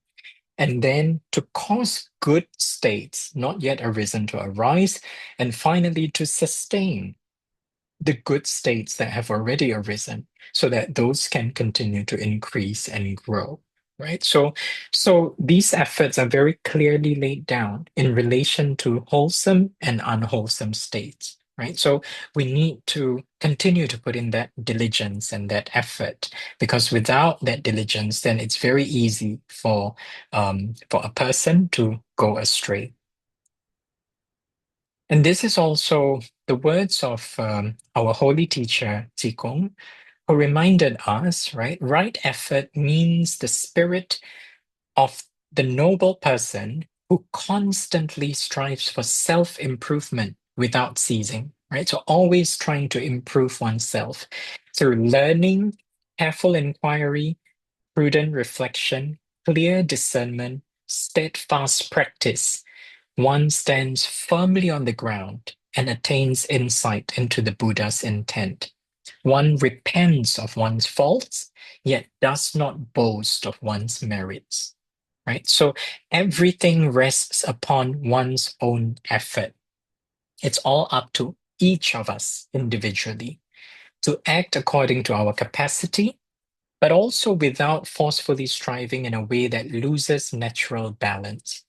and then to cause good states not yet arisen to arise, and finally to sustain the good states that have already arisen so that those can continue to increase and grow, right? So these efforts are very clearly laid down in relation to wholesome and unwholesome states, right? So we need to continue to put in that diligence and that effort, because without that diligence, then it's very easy for a person to go astray. And this is also the words of our holy teacher, Zikong, who reminded us, right? Right effort means the spirit of the noble person who constantly strives for self-improvement without ceasing, right? So always trying to improve oneself through learning, careful inquiry, prudent reflection, clear discernment, steadfast practice. One stands firmly on the ground and attains insight into the Buddha's intent. One repents of one's faults, yet does not boast of one's merits, right? So everything rests upon one's own effort. It's all up to each of us individually to act according to our capacity, but also without forcefully striving in a way that loses natural balance,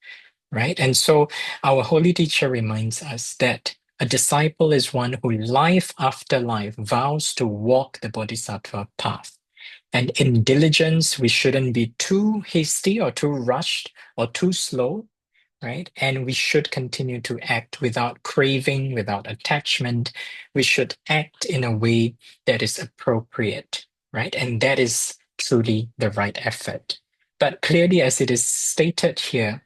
right? And so our holy teacher reminds us that a disciple is one who life after life vows to walk the bodhisattva path. And in diligence, we shouldn't be too hasty or too rushed or too slow, right? And we should continue to act without craving, without attachment. We should act in a way that is appropriate, right? And that is truly the right effort. But clearly, as it is stated here,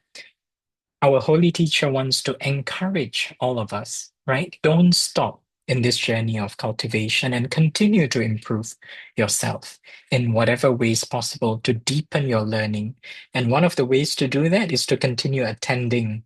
our holy teacher wants to encourage all of us, right? Don't stop in this journey of cultivation and continue to improve yourself in whatever ways possible to deepen your learning. And one of the ways to do that is to continue attending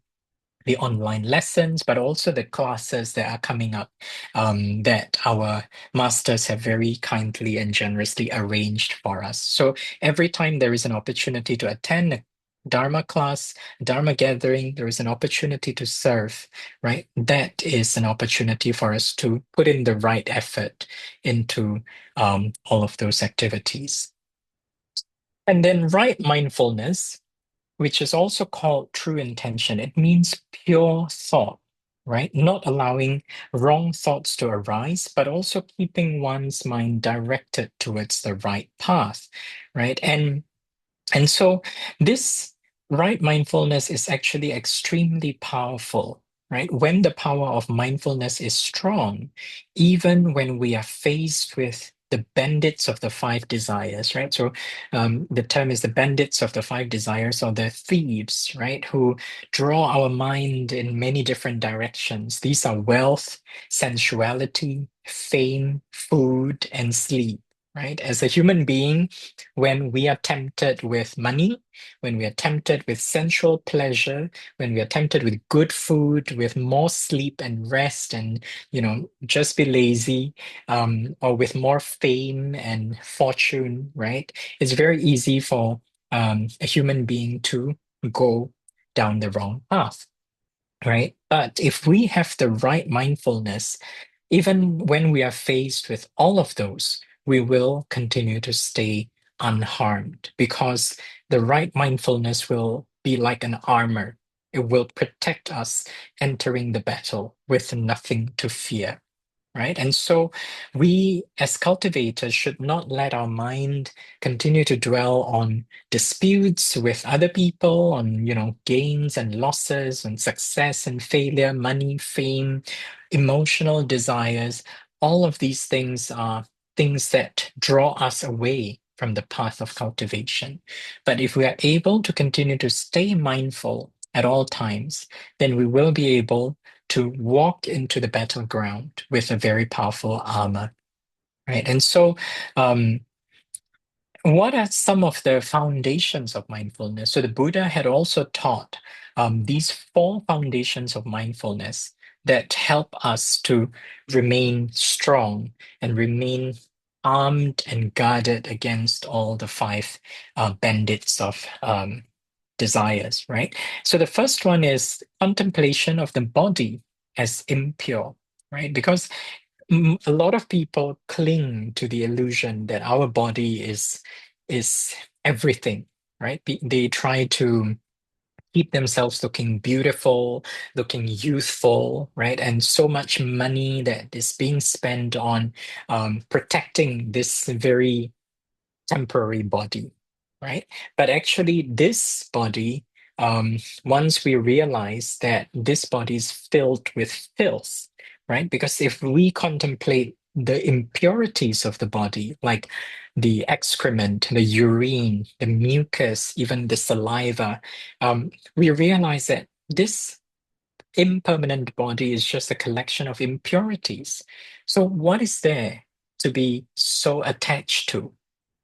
the online lessons, but also the classes that are coming up that our masters have very kindly and generously arranged for us. So every time there is an opportunity to attend a Dharma class, Dharma gathering, there is an opportunity to serve, right? That is an opportunity for us to put in the right effort into all of those activities. And then right mindfulness, which is also called true intention. It means pure thought, right? Not allowing wrong thoughts to arise, but also keeping one's mind directed towards the right path, right? And so this right mindfulness is actually extremely powerful, right? When the power of mindfulness is strong, even when we are faced with the bandits of the five desires, right? So the term is the bandits of the five desires, or the thieves, right? Who draw our mind in many different directions. These are wealth, sensuality, fame, food, and sleep, right? As a human being, when we are tempted with money, when we are tempted with sensual pleasure, when we are tempted with good food, with more sleep and rest, and just be lazy, or with more fame and fortune, right? It's very easy for a human being to go down the wrong path, right? But if we have the right mindfulness, even when we are faced with all of those, we will continue to stay unharmed because the right mindfulness will be like an armor. It will protect us entering the battle with nothing to fear, right? And so we, as cultivators, should not let our mind continue to dwell on disputes with other people, on, gains and losses, on success and failure, money, fame, emotional desires. All of these things are things that draw us away from the path of cultivation. But if we are able to continue to stay mindful at all times, then we will be able to walk into the battleground with a very powerful armor, right? And so, um, what are some of the foundations of mindfulness? So the Buddha had also taught these four foundations of mindfulness that help us to remain strong and remain armed and guarded against all the five bandits of desires, right? So the first one is contemplation of the body as impure, right? Because a lot of people cling to the illusion that our body is everything, right? They try to keep themselves looking beautiful, looking youthful, right? And so much money that is being spent on protecting this very temporary body, right? But actually, this body, once we realize that this body is filled with filth, right? Because if we contemplate the impurities of the body, like the excrement, the urine, the mucus, even the saliva, we realize that this impermanent body is just a collection of impurities. So what is there to be so attached to?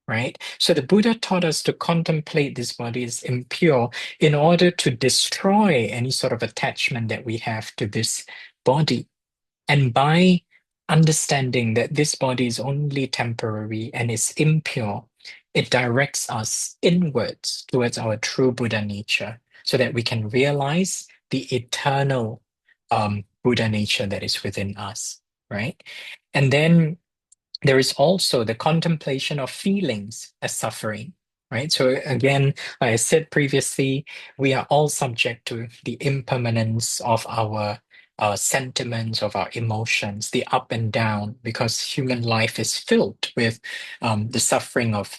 Right? So the Buddha taught us to contemplate this body as impure in order to destroy any sort of attachment that we have to this body. And by understanding that this body is only temporary and is impure, it directs us inwards towards our true Buddha nature so that we can realize the eternal Buddha nature that is within us, right? And then there is also the contemplation of feelings as suffering, right? So again, like I said previously, we are all subject to the impermanence of our sentiments, of our emotions, the up and down, because human life is filled with the suffering of,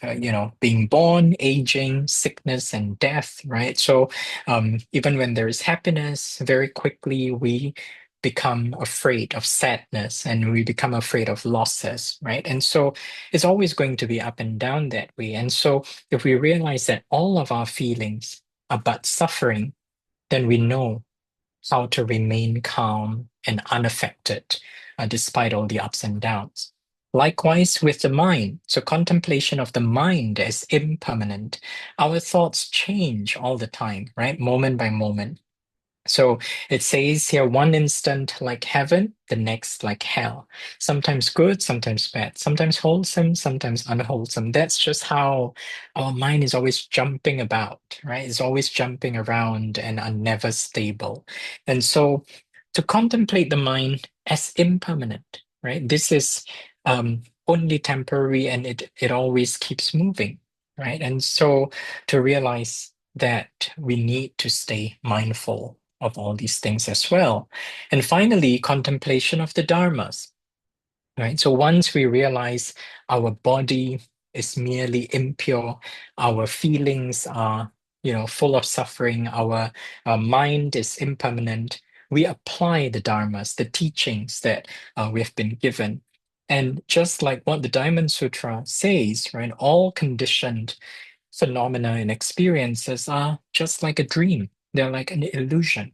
being born, aging, sickness, and death, right? So even when there is happiness, very quickly we become afraid of sadness and we become afraid of losses, right? And so it's always going to be up and down that way. And so if we realize that all of our feelings are but suffering, then we know how to remain calm and unaffected despite all the ups and downs. Likewise with the mind. So contemplation of the mind as impermanent. Our thoughts change all the time, right? Moment by moment. So it says here, one instant like heaven, the next like hell. Sometimes good, sometimes bad, sometimes wholesome, sometimes unwholesome. That's just how our mind is always jumping about, right? It's always jumping around and are never stable. And so to contemplate the mind as impermanent, right? This is only temporary and it always keeps moving, right? And so to realize that we need to stay mindful of all these things as well. And finally, contemplation of the dharmas, right? So once we realize our body is merely impure, our feelings are, full of suffering, our mind is impermanent, we apply the dharmas, the teachings that we have been given. And just like what the Diamond Sutra says, right, all conditioned phenomena and experiences are just like a dream. They're like an illusion.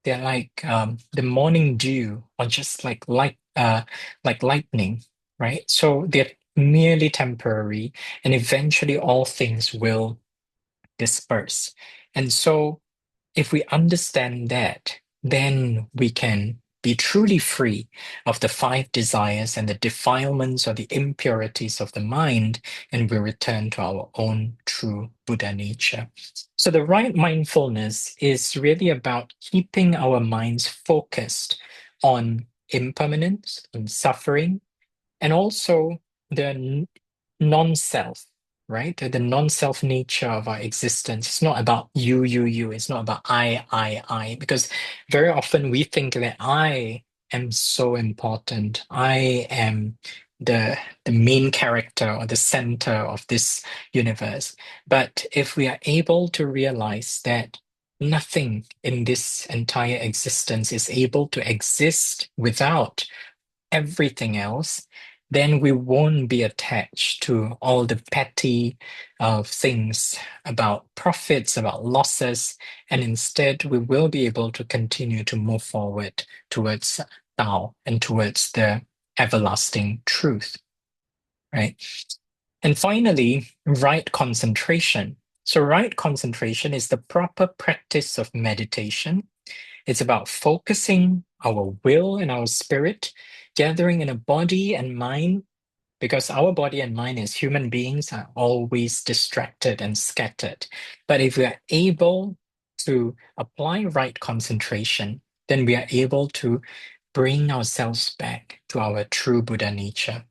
They're like the morning dew, or just like lightning, right? So they're merely temporary, and eventually all things will disperse. And so if we understand that, then we can be truly free of the five desires and the defilements or the impurities of the mind, and we return to our own true Buddha nature. So, the right mindfulness is really about keeping our minds focused on impermanence, on suffering, and also the non-self, right? The non-self nature of our existence. It's not about you. It's not about I, because very often we think that I am so important. I am the main character or the center of this universe. But if we are able to realize that nothing in this entire existence is able to exist without everything else, then we won't be attached to all the petty things about profits, about losses, and instead we will be able to continue to move forward towards Tao and towards the everlasting truth, right? And finally, right concentration. So, right concentration is the proper practice of meditation. It's about focusing our will and our spirit, gathering in a body and mind, because our body and mind as human beings are always distracted and scattered. But if we are able to apply right concentration, then we are able to bring ourselves back to our true Buddha nature,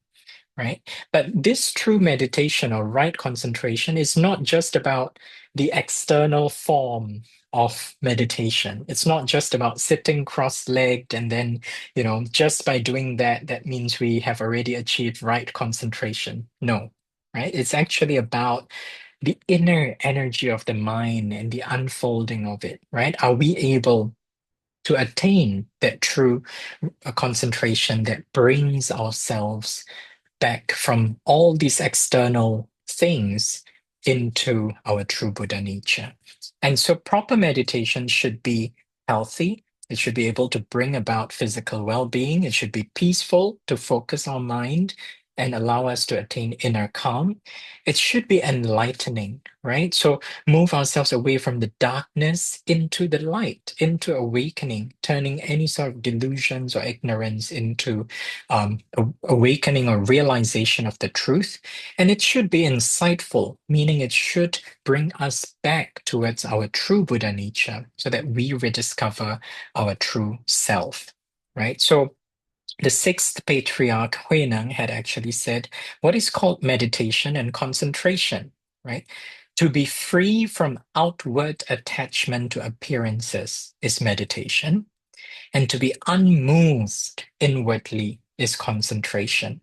right? But this true meditation or right concentration is not just about the external form of meditation. It's not just about sitting cross-legged and then, just by doing that, that means we have already achieved right concentration. No, right? It's actually about the inner energy of the mind and the unfolding of it, right? Are we able to attain that true concentration that brings ourselves back from all these external things into our true Buddha nature? And so proper meditation should be healthy, It should be able to bring about physical well-being. It should be peaceful to focus our mind and allow us to attain inner calm. It should be enlightening, right? So move ourselves away from the darkness into the light, into awakening, turning any sort of delusions or ignorance into awakening or realization of the truth. And it should be insightful, meaning it should bring us back towards our true Buddha nature so that we rediscover our true self, right? So the sixth patriarch, Huineng, had actually said what is called meditation and concentration, right? To be free from outward attachment to appearances is meditation, and to be unmoved inwardly is concentration.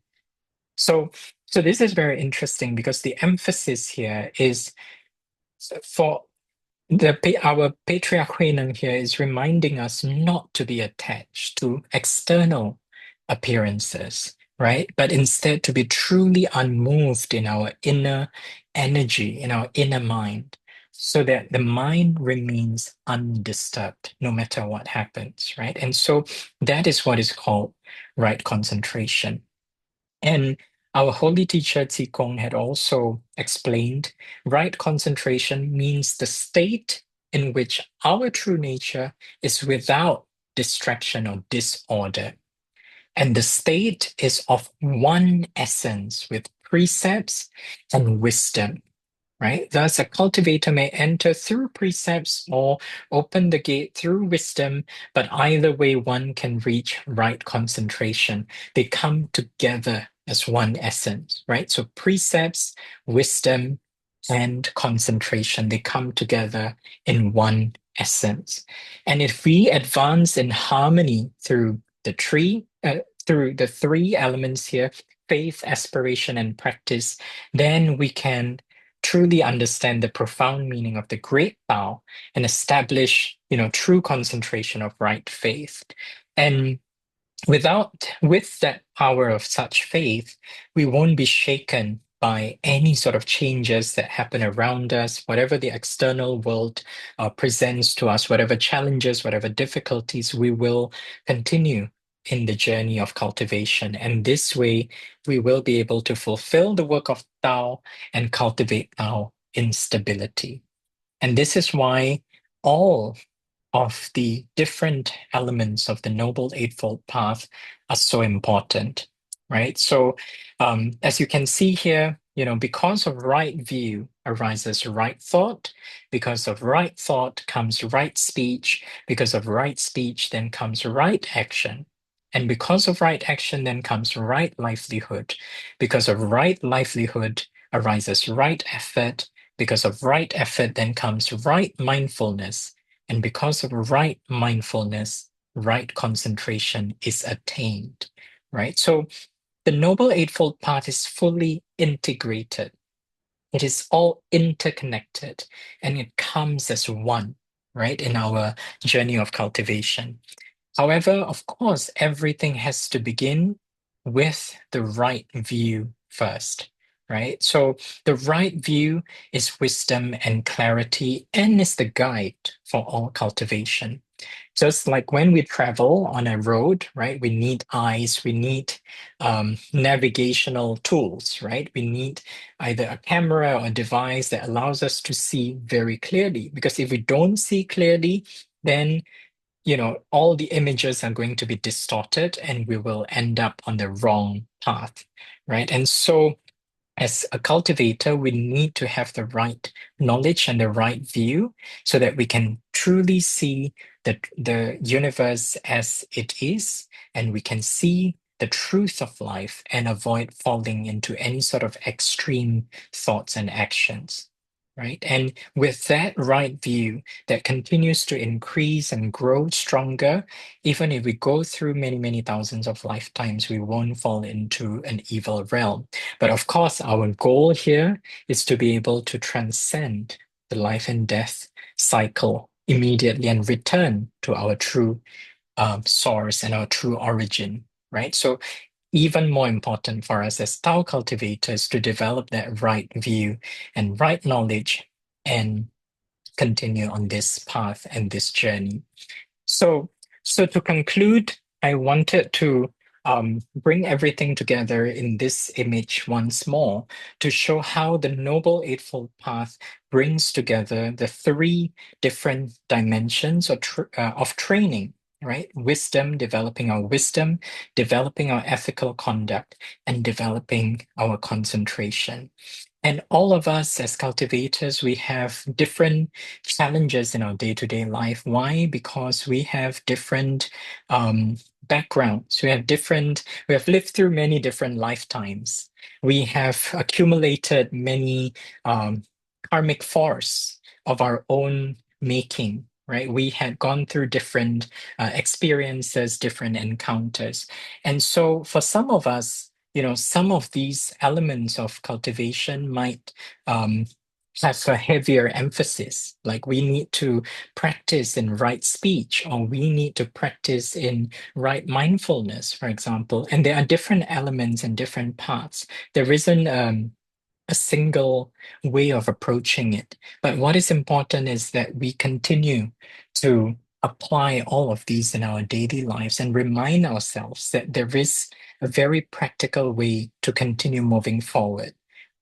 So, so this is very interesting because the emphasis here is for our patriarch Huineng here is reminding us not to be attached to external appearances, right? But instead to be truly unmoved in our inner energy, in our inner mind, so that the mind remains undisturbed no matter what happens, right? And so that is what is called right concentration. And our holy teacher Qigong had also explained right concentration means the state in which our true nature is without distraction or disorder. And the state is of one essence with precepts and wisdom, right? Thus, a cultivator may enter through precepts or open the gate through wisdom, but either way, one can reach right concentration. They come together as one essence, right? So, precepts, wisdom, and concentration, they come together in one essence. And if we advance in harmony through the three elements here, faith, aspiration, and practice, then we can truly understand the profound meaning of the great Tao and establish, true concentration of right faith. And with that power of such faith, we won't be shaken by any sort of changes that happen around us, whatever the external world presents to us, whatever challenges, whatever difficulties, we will continue in the journey of cultivation. And this way, we will be able to fulfill the work of Tao and cultivate Tao in stability. And this is why all of the different elements of the Noble Eightfold Path are so important, right? So, as you can see here, because of right view arises right thought. Because of right thought comes right speech. Because of right speech, then comes right action. And because of right action, then comes right livelihood. Because of right livelihood arises right effort. Because of right effort, then comes right mindfulness. And because of right mindfulness, right concentration is attained, right? So the Noble Eightfold Path is fully integrated. It is all interconnected and it comes as one, right, in our journey of cultivation. However, of course, everything has to begin with the right view first, right? So the right view is wisdom and clarity and is the guide for all cultivation. Just like when we travel on a road, right, we need eyes, we need navigational tools, right? We need either a camera or a device that allows us to see very clearly. Because if we don't see clearly, then all the images are going to be distorted and we will end up on the wrong path, right? And so as a cultivator, we need to have the right knowledge and the right view so that we can truly see the universe as it is, and we can see the truth of life and avoid falling into any sort of extreme thoughts and actions. Right. And with that right view that continues to increase and grow stronger, even if we go through many, many thousands of lifetimes, we won't fall into an evil realm. But of course, our goal here is to be able to transcend the life and death cycle immediately and return to our true source and our true origin, right? So even more important for us as Tao cultivators to develop that right view and right knowledge and continue on this path and this journey. So So to conclude, I wanted to bring everything together in this image once more to show how the Noble Eightfold Path brings together the three different dimensions of training, right? Wisdom, developing our wisdom, developing our ethical conduct, and developing our concentration. And all of us as cultivators, we have different challenges in our day-to-day life. Why? Because we have different backgrounds. We have lived through many different lifetimes. We have accumulated many karmic force of our own making, right? We had gone through different experiences, different encounters. And so for some of us, some of these elements of cultivation might um, have a heavier emphasis. Like we need to practice in right speech, or we need to practice in right mindfulness, for example. And there are different elements and different parts. There isn't a single way of approaching it. But what is important is that we continue to apply all of these in our daily lives and remind ourselves that there is a very practical way to continue moving forward,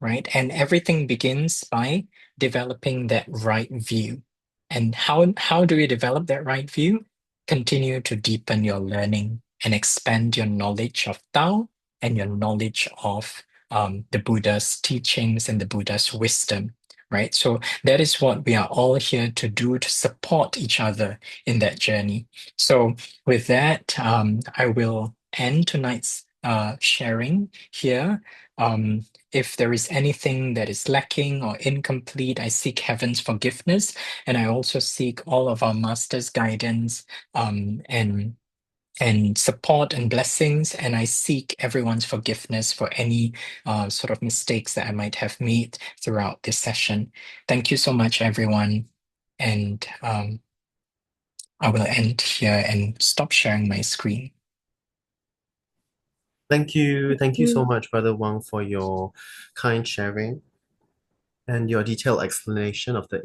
right? And everything begins by developing that right view. And how do you develop that right view? Continue to deepen your learning and expand your knowledge of Tao and your knowledge of the Buddha's teachings and the Buddha's wisdom, right? So that is what we are all here to do to support each other in that journey. So with that, I will end tonight's sharing here. If there is anything that is lacking or incomplete, I seek heaven's forgiveness, and I also seek all of our master's guidance and support and blessings. And I seek everyone's forgiveness for any sort of mistakes that I might have made throughout this session. Thank you so much, everyone. And I will end here and stop sharing my screen. Thank you. Thank you so Mm. much, Brother Wang, for your kind sharing and your detailed explanation of the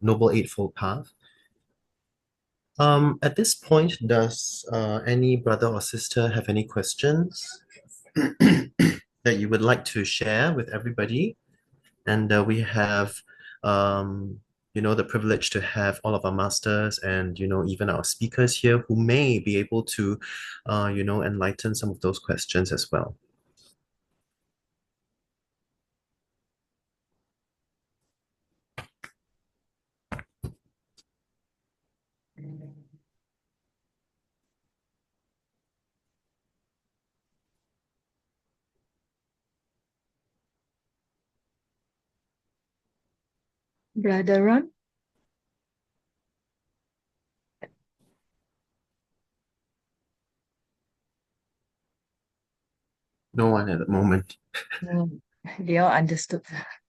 Noble Eightfold Path. At this point, does any brother or sister have any questions that you would like to share with everybody? And we have, the privilege to have all of our masters and, even our speakers here who may be able to, enlighten some of those questions as well. Brother Ron? No one at the moment. No, they all understood.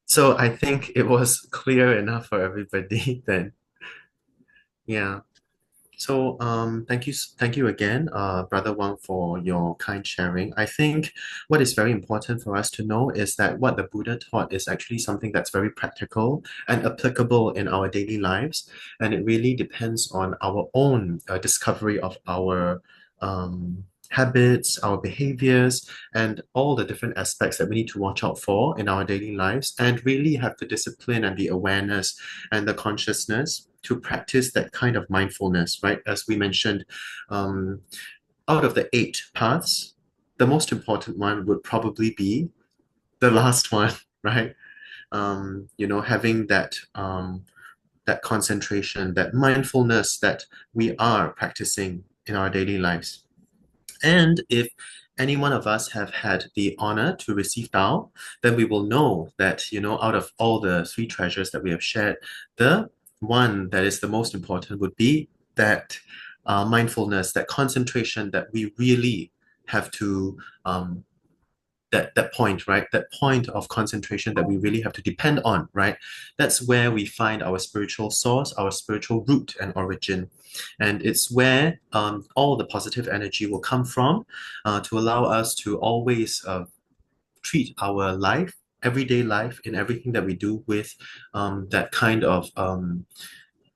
So I think it was clear enough for everybody then. Yeah. So thank you again, Brother Wang, for your kind sharing. I think what is very important for us to know is that what the Buddha taught is actually something that's very practical and applicable in our daily lives, and it really depends on our own discovery of our habits, our behaviors, and all the different aspects that we need to watch out for in our daily lives, and really have the discipline and the awareness and the consciousness to practice that kind of mindfulness, right? As we mentioned, out of the 8 paths, the most important one would probably be the last one, right? Having that concentration, that mindfulness that we are practicing in our daily lives. And if any one of us have had the honor to receive Tao, then we will know that, out of all the 3 treasures that we have shared, the one that is the most important would be that mindfulness, that concentration that we really have to that point, right? That point of concentration that we really have to depend on, right? That's where we find our spiritual source, our spiritual root and origin. And it's where all the positive energy will come from to allow us to always treat our life, everyday life, in everything that we do with that kind of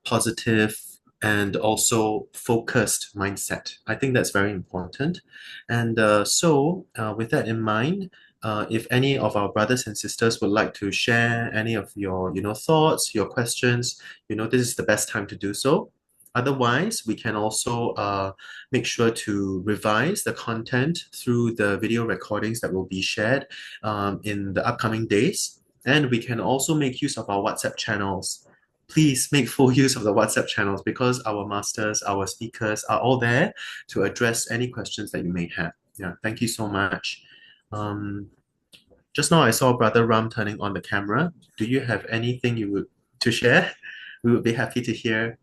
positive and also focused mindset. I think that's very important. And with that in mind, if any of our brothers and sisters would like to share any of your, thoughts, your questions, this is the best time to do so. Otherwise, we can also make sure to revise the content through the video recordings that will be shared in the upcoming days. And we can also make use of our WhatsApp channels. Please make full use of the WhatsApp channels because our masters, our speakers are all there to address any questions that you may have. Yeah, thank you so much. Just now I saw Brother Ram turning on the camera. Do you have anything you would to share? We would be happy to hear.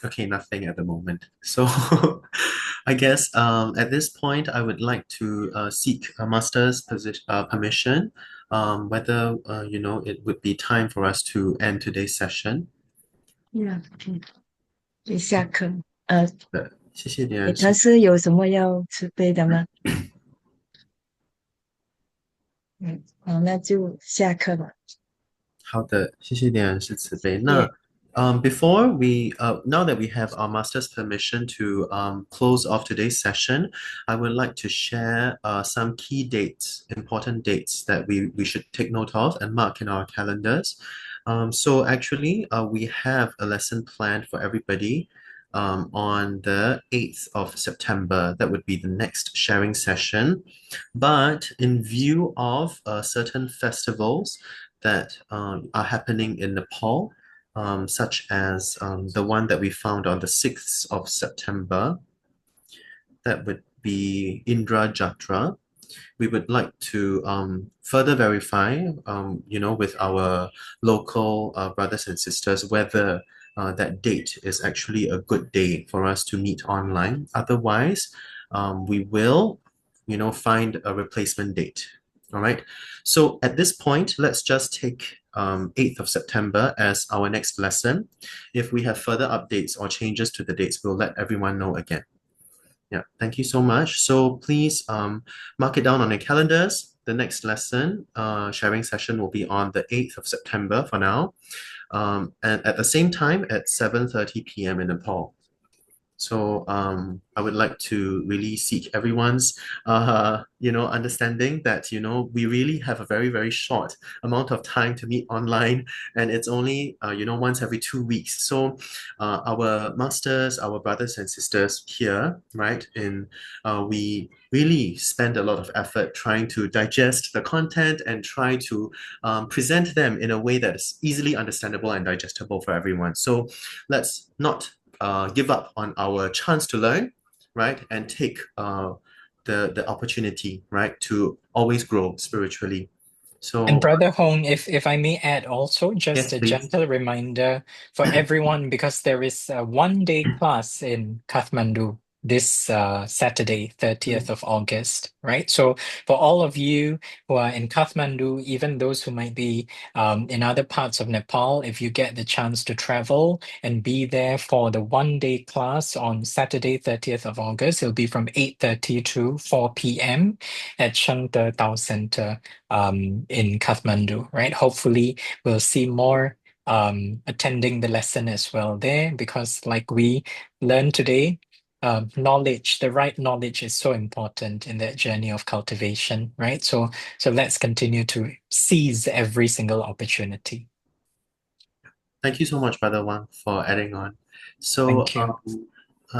Okay, nothing at the moment. So I guess at this point, I would like to seek a master's permission, whether it would be time for us to end today's session. Yeah. 下课。谢谢你，他是有什么要准备的吗？好，那就下课吧。好的，谢谢点是慈悲。那before we now that we have our master's permission to close off today's session, I would like to share some key dates, important dates that we should take note of and mark in our calendars. So actually, we have a lesson planned for everybody on the 8th of September. That would be the next sharing session. But in view of certain festivals that are happening in Nepal, such as the one that we found on the 6th of September, that would be Indra Jatra. We would like to further verify, with our local brothers and sisters whether that date is actually a good day for us to meet online. Otherwise, we will, find a replacement date. All right. So at this point, let's just take 8th of September as our next lesson. If we have further updates or changes to the dates, we'll let everyone know again. Yeah, thank you so much. So please mark it down on your calendars. The next lesson, sharing session will be on the 8th of September for now. And at the same time at 7:30 p.m. in Nepal. So I would like to really seek everyone's understanding that we really have a very, very short amount of time to meet online, and it's only once every 2 weeks. So our masters, our brothers and sisters here, right, we really spend a lot of effort trying to digest the content and try to present them in a way that is easily understandable and digestible for everyone. So let's not give up on our chance to learn, right? And take the opportunity, right, to always grow spiritually. So And Brother Hong, if I may add also, just yes, a please. gentle reminder for everyone, because there is a one-day class in Kathmandu this Saturday, 30th of August, right? So for all of you who are in Kathmandu, even those who might be in other parts of Nepal, if you get the chance to travel and be there for the one-day class on Saturday, 30th of August, it'll be from 8:30 to 4 p.m. at Shangde Tao Center in Kathmandu, right? Hopefully, we'll see more attending the lesson as well there, because like we learned today, knowledge, the right knowledge is so important in that journey of cultivation, right? So let's continue to seize every single opportunity. Thank you so much, Brother Wang, for adding on. So, Thank you.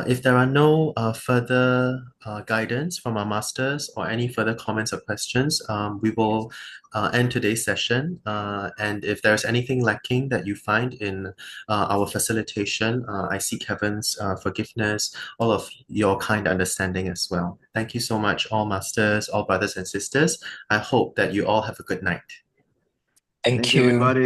if there are no further guidance from our masters or any further comments or questions, we will end today's session. And if there's anything lacking that you find in our facilitation, I seek heaven's forgiveness, all of your kind understanding as well. Thank you so much, all masters, all brothers and sisters. I hope that you all have a good night. Thank you. Everybody.